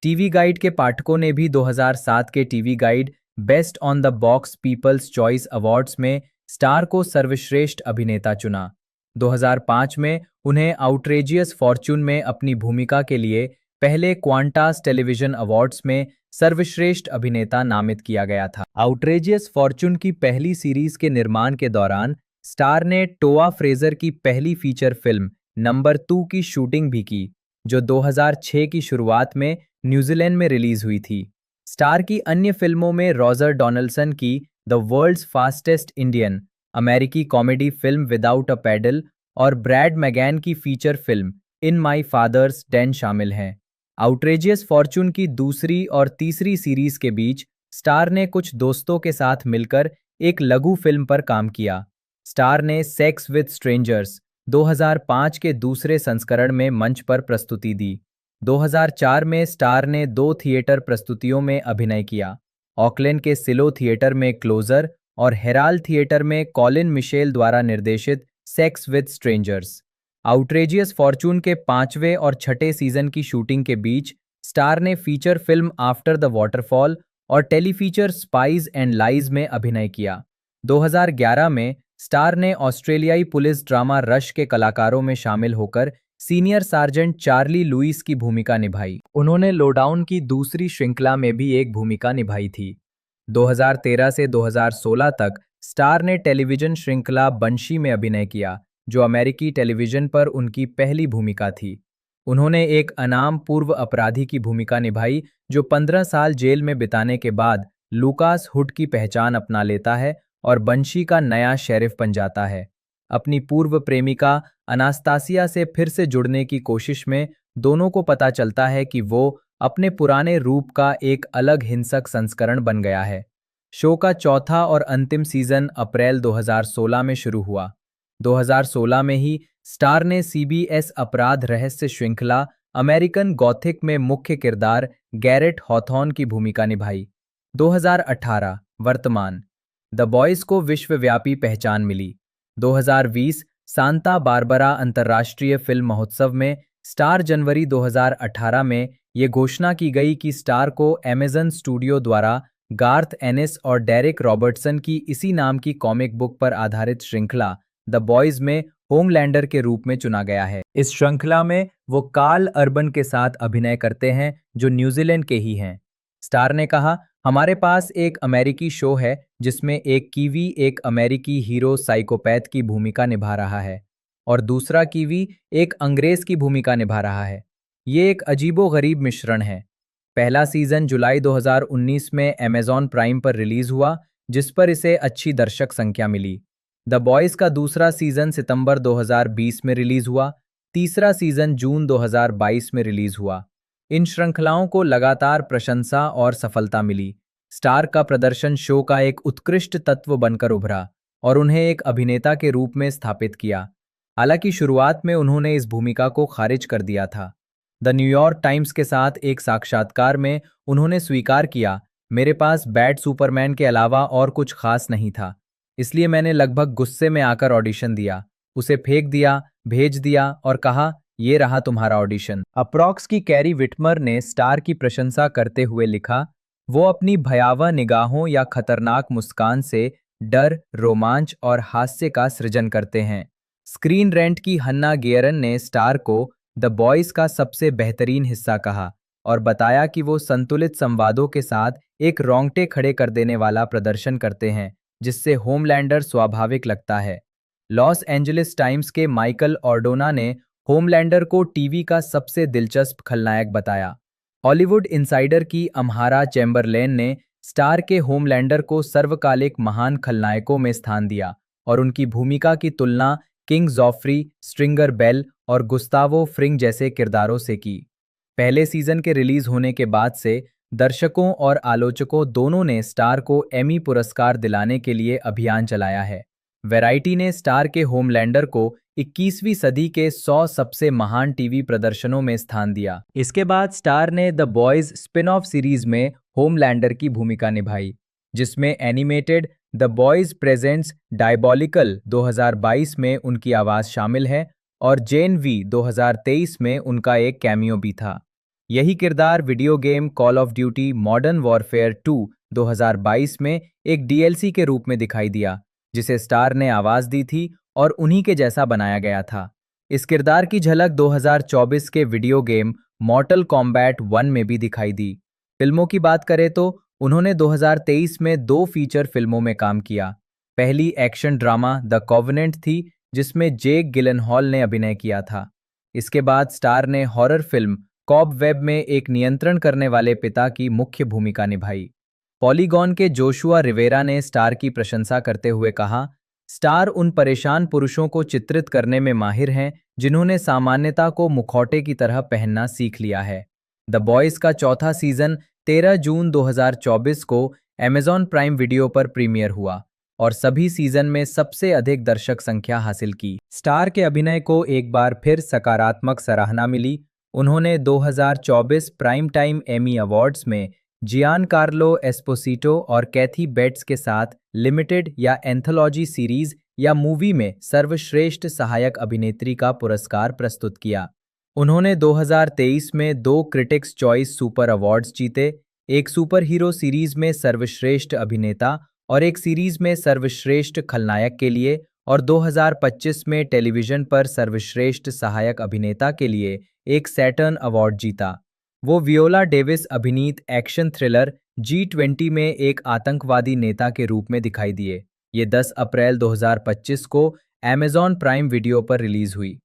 टीवी गाइड के पाठकों ने भी 2007 के TV guide best on the box people's choice awards में स्टार को सर्वश्रेष्ठ अभिनेता चुना। 2005 में उन्हें आउटरेजियस फॉर्च्यून में अपनी भूमिका के लिए पहले क्वांटास टेलीविजन अवार्ड्स में सर्वश्रेष्ठ अभिनेता नामित किया गया था। आउटरेजियस फॉर्च्यून की पहली सीरीज के निर्माण के दौरान स्टार ने टोआ फ्रेजर की पहली फीचर फिल्म नंबर 2 की शूटिंग भी की, जो 2006 की शुरुआत में न्यूजीलैंड में रिलीज हुई थी। स्टार की अन्य फिल्मों में रॉजर डोनाल्डसन की द वर्ल्ड्स फास्टेस्ट इंडियन अमेरिकी कॉमेडी फिल्म विदाउट अ पैडल और ब्रैड मैगैन की फीचर फिल्म इन माई फादर्स डेन शामिल हैं। आउटरेजियस फॉर्च्यून की दूसरी और तीसरी सीरीज के बीच स्टार ने कुछ दोस्तों के साथ मिलकर एक लघु फिल्म पर काम किया। स्टार ने सेक्स विद स्ट्रेंजर्स 2005 के दूसरे संस्करण में मंच पर प्रस्तुति दी। 2004 में स्टार ने 2 थिएटर प्रस्तुतियों में अभिनय किया, ऑकलैंड के सिलो थिएटर में क्लोजर और हेराल्ड थिएटर में कॉलिन मिशेल द्वारा निर्देशित sex with strangers. Outrageous Fortune के 5वें और 6ठे सीजन की शूटिंग के बीच स्टार ने feature film after the waterfall और टेलीफीचर स्पाइज एंड लाइज में अभिनय किया। 2011 में स्टार ने ऑस्ट्रेलियाई पुलिस ड्रामा रश के कलाकारों में शामिल होकर सीनियर सार्जेंट चार्ली लुइस की भूमिका निभाई। उन्होंने लोडाउन की दूसरी श्रृंखला में भी एक भूमिका निभाई थी। 2013 से 2016 तक स्टार ने टेलीविजन श्रृंखला बंशी में अभिनय किया, जो अमेरिकी टेलीविजन पर उनकी पहली भूमिका थी। उन्होंने एक अनाम पूर्व अपराधी की भूमिका निभाई, जो 15 साल जेल में बिताने के बाद लूकास हुड की पहचान अपना लेता है और बंशी का नया शेरिफ बन जाता है। अपनी पूर्व प्रेमिका अनास्तासिया से फिर से जुड़ने की कोशिश में दोनों को पता चलता है कि वो अपने पुराने रूप का एक अलग हिंसक संस्करण बन गया है। शो का चौथा और अंतिम सीजन अप्रैल 2016 में शुरू हुआ। 2016 में ही स्टार ने सीबीएस अपराध रहस्य श्रृंखला अमेरिकन गॉथिक में मुख्य किरदार गैरेट हॉथॉर्न की भूमिका निभाई। 2018 वर्तमान द बॉयज को विश्वव्यापी पहचान मिली। 2020 सांता बारबरा अंतर्राष्ट्रीय फिल्म महोत्सव में स्टार जनवरी 2018 में ये घोषणा की गई कि स्टार को अमेज़न स्टूडियो द्वारा गार्थ एनिस और डेरेक रॉबर्टसन की इसी नाम की कॉमिक बुक पर आधारित श्रृंखला द बॉयज में होमलैंडर के रूप में चुना गया है। इस श्रृंखला में वो कार्ल अर्बन के साथ अभिनय करते हैं जो न्यूजीलैंड के ही हैं। स्टार ने कहा, हमारे पास एक अमेरिकी शो है जिसमें एक कीवी एक अमेरिकी हीरो साइकोपैथ की भूमिका निभा रहा है और दूसरा कीवी एक अंग्रेज की भूमिका निभा रहा है। ये एक अजीबोगरीब मिश्रण है। पहला सीजन जुलाई 2019 में अमेज़न प्राइम पर रिलीज हुआ, जिस पर इसे अच्छी दर्शक संख्या मिली। द बॉयज का दूसरा सीजन सितंबर 2020 में रिलीज हुआ, तीसरा सीजन जून 2022 में रिलीज हुआ। इन श्रृंखलाओं को लगातार प्रशंसा और सफलता मिली। स्टार का प्रदर्शन शो का एक उत्कृष्ट तत्व बनकर उभरा और उन्हें एक अभिनेता के रूप में स्थापित किया। हालांकि शुरुआत में उन्होंने इस भूमिका को खारिज कर दिया था। द न्यूयॉर्क टाइम्स के साथ एक साक्षात्कार में उन्होंने स्वीकार किया, मेरे पास बैड सुपरमैन के अलावा और कुछ खास नहीं था, इसलिए मैंने लगभग गुस्से में आकर ऑडिशन दिया, उसे फेंक दिया, भेज दिया और कहा, ये रहा तुम्हारा ऑडिशन। अप्रॉक्स की कैरी विटमर ने स्टार की प्रशंसा करते हुए लिखा, वो अपनी भयावह निगाहों या खतरनाक मुस्कान से डर, रोमांच और हास्य का सृजन करते हैं। स्क्रीन रेंट की हन्ना गेयरन ने स्टार को द बॉयज का सबसे बेहतरीन हिस्सा कहा और बताया कि वो संतुलित संवादों के साथ एक रोंगटे खड़े कर देने वाला प्रदर्शन करते हैं, जिससे होमलैंडर स्वाभाविक लगता है। लॉस एंजलिस टाइम्स के माइकल ऑर्डोना ने होमलैंडर को टीवी का सबसे दिलचस्प खलनायक बताया। हॉलीवुड इनसाइडर की अम्हारा चैम्बरलेन ने स्टार के होमलैंडर को सर्वकालिक महान खलनायकों में स्थान दिया और उनकी भूमिका की तुलना किंग जॉफ्री, स्ट्रिंगर बेल और गुस्तावो फ्रिंग जैसे किरदारों से की। पहले सीजन के रिलीज होने के बाद से दर्शकों और आलोचकों दोनों ने स्टार को एमी पुरस्कार दिलाने के लिए अभियान चलाया है। वैरायटी ने स्टार के होमलैंडर को 21वीं सदी के 100 सबसे महान टीवी प्रदर्शनों में स्थान दिया। इसके बाद स्टार ने the boys spin off series में होमलैंडर की भूमिका निभाई, जिसमें animated the boys presents diabolical 2022 में उनकी आवाज़ शामिल है और जेन वी 2023 में उनका एक कैमियो भी था। यही किरदार video game call of duty modern warfare 2 2022 में एक डीएलसी के रूप में दिखाई दिया, जिसे स्टार ने आवाज़ दी थी और उन्हीं के जैसा बनाया गया था। इस किरदार की झलक 2024 के वीडियो गेम मॉर्टल कॉम्बैट 1 में भी दिखाई दी। फिल्मों की बात करें तो उन्होंने 2023 में 2 फीचर फिल्मों में काम किया। पहली एक्शन ड्रामा द कॉवेनेंट थी, जिसमें जेक गिलेनहॉल ने अभिनय किया था। इसके बाद स्टार ने हॉरर फिल्म कॉबवेब में एक नियंत्रण करने वाले पिता की मुख्य भूमिका निभाई। पॉलीगॉन के जोशुआ रिवेरा ने स्टार की प्रशंसा करते हुए कहा, स्टार उन परेशान पुरुषों को चित्रित करने में माहिर हैं जिन्होंने सामान्यता को मुखौटे की तरह पहनना सीख लिया है। द बॉयज का चौथा सीजन 13 जून 2024 को अमेज़न प्राइम वीडियो पर प्रीमियर हुआ और सभी सीजन में सबसे अधिक दर्शक संख्या हासिल की। स्टार के अभिनय को एक बार फिर सकारात्मक सराहना मिली। उन्होंने 2024 प्राइम टाइम एमी अवार्ड्स में जियान कार्लो एस्पोसिटो और कैथी बेट्स के साथ लिमिटेड या एंथोलॉजी सीरीज या मूवी में सर्वश्रेष्ठ सहायक अभिनेत्री का पुरस्कार प्रस्तुत किया। उन्होंने 2023 में 2 क्रिटिक्स चॉइस सुपर अवार्ड्स जीते, एक सुपर हीरो सीरीज में सर्वश्रेष्ठ अभिनेता और एक सीरीज में सर्वश्रेष्ठ खलनायक के लिए, और 2025 में टेलीविजन पर सर्वश्रेष्ठ सहायक अभिनेता के लिए एक सैटर्न अवार्ड जीता। वो वियोला डेविस अभिनीत एक्शन थ्रिलर G20 में एक आतंकवादी नेता के रूप में दिखाई दिए। ये 10 अप्रैल 2025 को अमेज़न प्राइम वीडियो पर रिलीज हुई।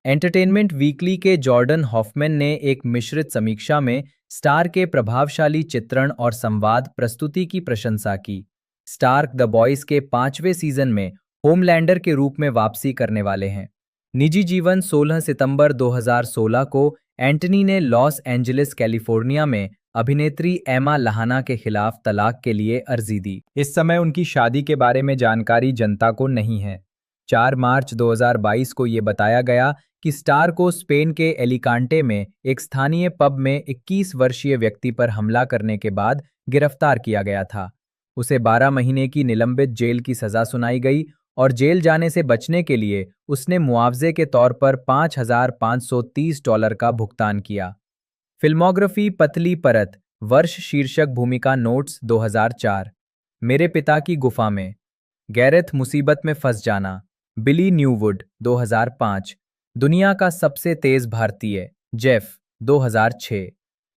एंटरटेनमेंट वीकली के जॉर्डन हॉफमैन ने एक मिश्रित समीक्षा में स्टार के प्रभावशाली चित्रण और संवाद प्रस्तुति की प्रशंसा की। स्टार्क द बॉयज के 5वें सीजन में होमलैंडर के रूप में वापसी करने वाले हैं। निजी जीवन 16 सितंबर 2016 को एंटनी ने लॉस एंजलिस कैलिफोर्निया में अभिनेत्री एमा लहाना के खिलाफ तलाक के लिए अर्जी दी। इस समय उनकी शादी के बारे में जानकारी जनता को नहीं है। 4 मार्च 2022 को ये बताया गया कि स्टार को स्पेन के एलिकांटे में एक स्थानीय पब में 21 वर्षीय व्यक्ति पर हमला करने के बाद गिरफ्तार किया गया था। उसे 12 महीने की निलंबित जेल की सजा सुनाई गई और जेल जाने से बचने के लिए उसने मुआवजे के तौर पर $5,530 का भुगतान किया। फिल्मोग्राफी पतली परत, वर्ष शीर्षक भूमिका नोट्स 2004। मेरे पिता की गुफा में, गैरेथ मुसीबत में फंस जाना, बिली न्यूवुड 2005। दुनिया का सबसे तेज भारतीय, जेफ 2006।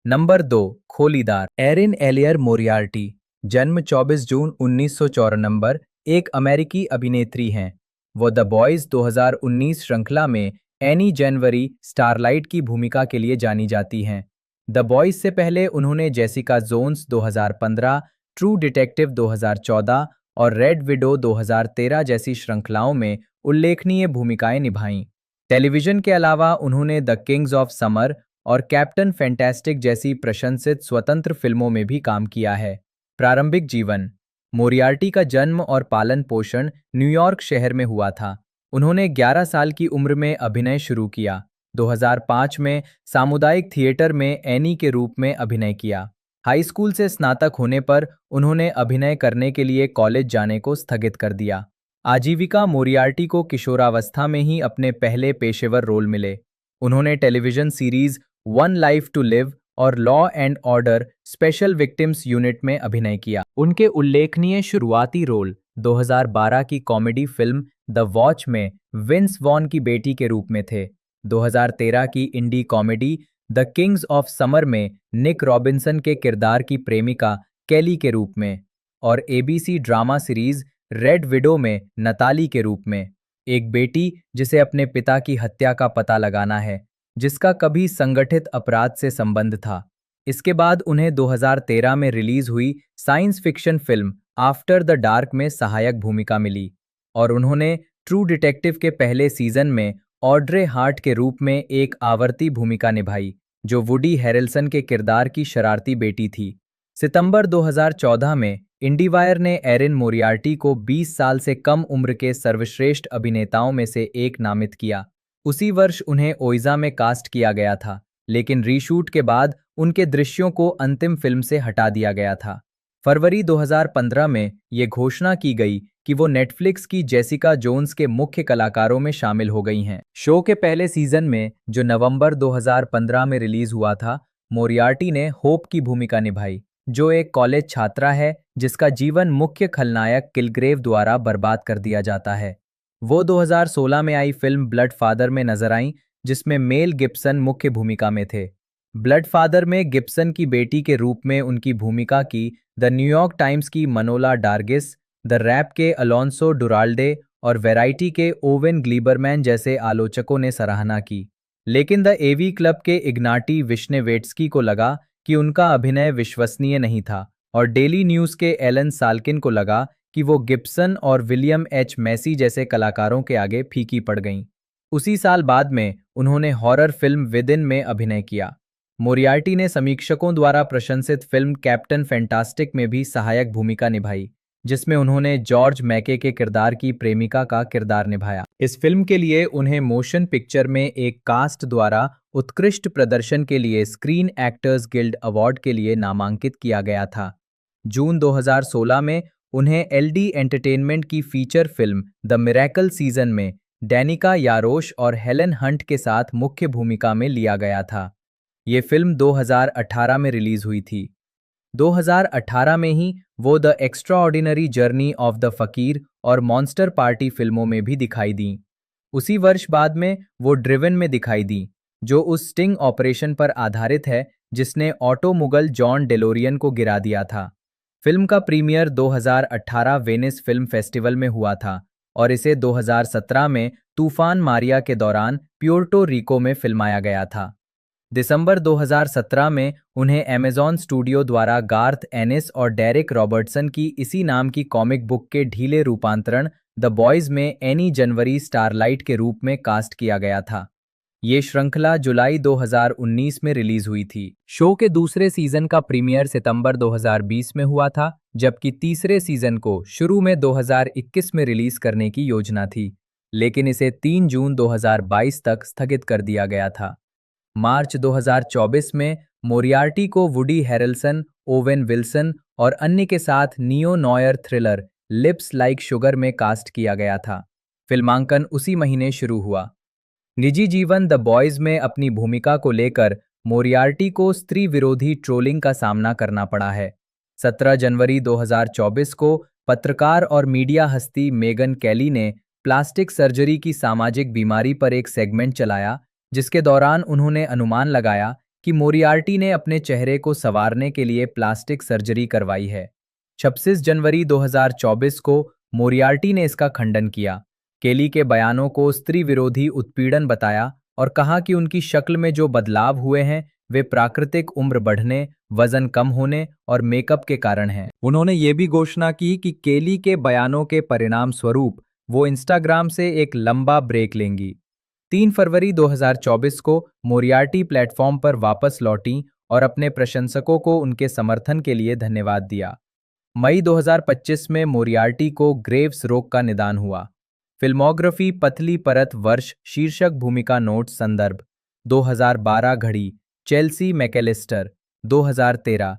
नंबर 2, खोलीदार, एरिन एलियर मोरियार्टी, जन्म 24 जून 1994, एक अमेरिकी अभिनेत्री हैं। वो द बॉयज 2019 श्रृंखला में एनी जनवरी स्टारलाइट की भूमिका के लिए जानी जाती हैं। द बॉयज से पहले उन्होंने जेसिका जोन्स 2015, ट्रू डिटेक्टिव 2014 और रेड विडो 2013 जैसी श्रृंखलाओं में उल्लेखनीय भूमिकाएं निभाईं। टेलीविजन के अलावा उन्होंने द किंग्स ऑफ समर और कैप्टन फैंटास्टिक जैसी प्रशंसित स्वतंत्र फिल्मों में भी काम किया है। प्रारंभिक जीवन, मोरियार्टी का जन्म और पालन पोषण न्यूयॉर्क शहर में हुआ था। उन्होंने 11 साल की उम्र में अभिनय शुरू किया। 2005 में सामुदायिक थिएटर में एनी के रूप में अभिनय किया। हाई स्कूल से स्नातक होने पर उन्होंने अभिनय करने के लिए कॉलेज जाने को स्थगित कर दिया। आजीविका मोरियार्टी को किशोरावस्था में ही अपने पहले पेशेवर रोल मिले। उन्होंने television series One Life to Live और Law and Order Special Victims Unit में अभिनय किया। उनके उल्लेखनीय शुरुआती रोल 2012 की कॉमेडी फिल्म द वॉच में विंस वॉन की बेटी के रूप में थे। 2013 की indie comedy The Kings of Summer में निक रॉबिन्सन के किरदार की प्रेमिका केली के रूप में, और ABC drama series red window में नताली के रूप में, एक बेटी जिसे अपने पिता की हत्या का पता लगाना है, जिसका कभी संगठित अपराध से संबंध था। इसके बाद उन्हें 2013 में रिलीज हुई science fiction film after the dark में सहायक भूमिका मिली, और उन्होंने ट्रू डिटेक्टिव के पहले सीजन में ऑड्रे हार्ट के रूप में एक आवर्ती भूमिका निभाई, जो वुडी हैरेल्सन के किरदार की शरारती बेटी थी। सितंबर 2014 में इंडीवायर ने एरिन मोरियार्टी को 20 साल से कम उम्र के सर्वश्रेष्ठ अभिनेताओं में से एक नामित किया। उसी वर्ष उन्हें ओइजा में कास्ट किया गया था, लेकिन रीशूट के बाद उनके दृश्यों को अंतिम फिल्म से हटा दिया गया था। फरवरी 2015 में ये घोषणा की गई कि वो नेटफ्लिक्स की जेसिका जोन्स के मुख्य कलाकारों में शामिल हो गई हैं। शो के पहले सीजन में, जो नवंबर 2015 में रिलीज हुआ था, मोरियार्टी ने होप की भूमिका निभाई, जो एक कॉलेज छात्रा है जिसका जीवन मुख्य खलनायक किलग्रेव द्वारा बर्बाद कर दिया जाता है। वो 2016 में आई फिल्म ब्लड फादर में नजर आईं, जिसमें मेल गिब्सन मुख्य भूमिका में थे। ब्लड फादर में गिब्सन की बेटी के रूप में उनकी भूमिका की द न्यूयॉर्क टाइम्स की मनोला डार्गिस, द रैप के अलोंसो डुराल्डे और वैरायटी के ओवेन ग्लीबरमैन जैसे आलोचकों ने सराहना की। लेकिन द एवी क्लब के इग्नाटी विश्नेवेट्स्की को लगा कि उनका अभिनय विश्वसनीय नहीं था, और डेली न्यूज़ के एलन साल्किन को लगा कि वो गिब्सन और विलियम एच मैसी जैसे कलाकारों के आगे फीकी पड़ गईं। उसी साल बाद में उन्होंने हॉरर फिल्म विदिन में अभिनय किया। मोरियार्टी ने समीक्षकों द्वारा प्रशंसित फिल्म कैप्टन फैंटास्टिक में भी सहायक भूमिका निभाई, जिसमें उन्होंने जॉर्ज मैके के किरदार की प्रेमिका का किरदार निभाया। इस फिल्म के लिए उन्हें मोशन पिक्चर में एक कास्ट द्वारा उत्कृष्ट प्रदर्शन के लिए स्क्रीन एक्टर्स गिल्ड अवार्ड के लिए नामांकित किया गया था। जून 2016 में उन्हें एलडी एंटरटेनमेंट की feature film the miracle season में डैनिका यारोश और हेलन हंट के साथ मुख्य भूमिका में लिया गया था। ये फिल्म 2018 में रिलीज हुई थी। 2018 में ही वो the extraordinary journey of the फकीर और मॉन्स्टर पार्टी फिल्मों में भी दिखाई दी। उसी वर्ष बाद में वो ड्रिवन में दिखाई दी, जो उस स्टिंग ऑपरेशन पर आधारित है जिसने ऑटो मुगल जॉन डेलोरियन को गिरा दिया था। फिल्म का प्रीमियर 2018 वेनिस फिल्म फेस्टिवल में हुआ था, और इसे 2017 में तूफान मारिया के दौरान प्योर्टो रिको में फिल्माया गया था। दिसंबर 2017 में उन्हें अमेज़न स्टूडियो द्वारा गार्थ एनिस और डेरेक रॉबर्टसन की इसी नाम की कॉमिक बुक के ढीले रूपांतरण द बॉयज में एनी जनवरी स्टारलाइट के रूप में कास्ट किया गया था। ये श्रृंखला जुलाई 2019 में रिलीज हुई थी। शो के दूसरे सीजन का प्रीमियर सितंबर 2020 में हुआ था, जबकि तीसरे सीजन को शुरू में 2021 में रिलीज करने की योजना थी, लेकिन इसे 3 जून 2022 तक स्थगित कर दिया गया था। मार्च 2024 में मोरियार्टी को वुडी हैरेल्सन, ओवेन विल्सन और अन्य के साथ neo noir thriller lips like sugar में कास्ट किया गया था। फिल्मांकन उसी महीने शुरू हुआ। निजी जीवन द बॉयज में अपनी भूमिका को लेकर मोरियार्टी को स्त्री विरोधी ट्रोलिंग का सामना करना पड़ा है। 17 जनवरी 2024 को पत्रकार और मीडिया हस्ती मेगन कैली ने प्लास्टिक सर्जरी की सामाजिक बीमारी पर एक सेगमेंट चलाया, जिसके दौरान उन्होंने अनुमान लगाया कि मोरियार्टी ने अपने चेहरे को संवारने के लिए प्लास्टिक सर्जरी करवाई है। 26 जनवरी 2024 को मोरियार्टी ने इसका खंडन किया, केली के बयानों को स्त्री विरोधी उत्पीड़न बताया और कहा कि उनकी शक्ल में जो बदलाव हुए हैं वे प्राकृतिक उम्र बढ़ने, वजन कम होने और मेकअप के कारण हैं। उन्होंने ये भी घोषणा की कि केली के बयानों के परिणाम स्वरूप वो इंस्टाग्राम से एक लंबा ब्रेक लेंगी। 3 फरवरी 2024 को मोरियार्टी प्लेटफॉर्म पर वापस लौटीं और अपने प्रशंसकों को उनके समर्थन के लिए धन्यवाद दिया। मई 2025 में मोरियार्टी को ग्रेव्स रोग का निदान हुआ। फिल्मोग्राफी पतली परत वर्ष शीर्षक भूमिका नोट संदर्भ 2012 घड़ी चेल्सी मैकेलिस्टर 2013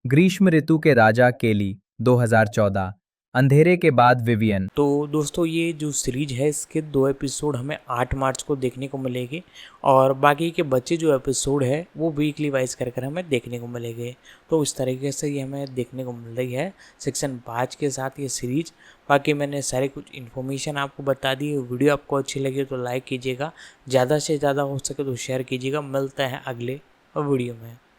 ग्रीष्म ऋतु के राजा केली 2014 अंधेरे के बाद विवियन। तो दोस्तों ये जो सीरीज है इसके 2 एपिसोड हमें 8 मार्च को देखने को मिलेंगे और बाकी के बच्चे जो एपिसोड है वो वीकली वाइज कर हमें देखने को मिलेंगे। तो इस तरीके से ये हमें देखने को मिल रही है सेक्शन 5 के साथ ये सीरीज। बाकी मैंने सारी कुछ इन्फॉर्मेशन आपको बता दी है। वीडियो आपको अच्छी लगी तो लाइक कीजिएगा, ज़्यादा से ज़्यादा हो सके तो शेयर कीजिएगा। मिलते हैं अगले वीडियो में।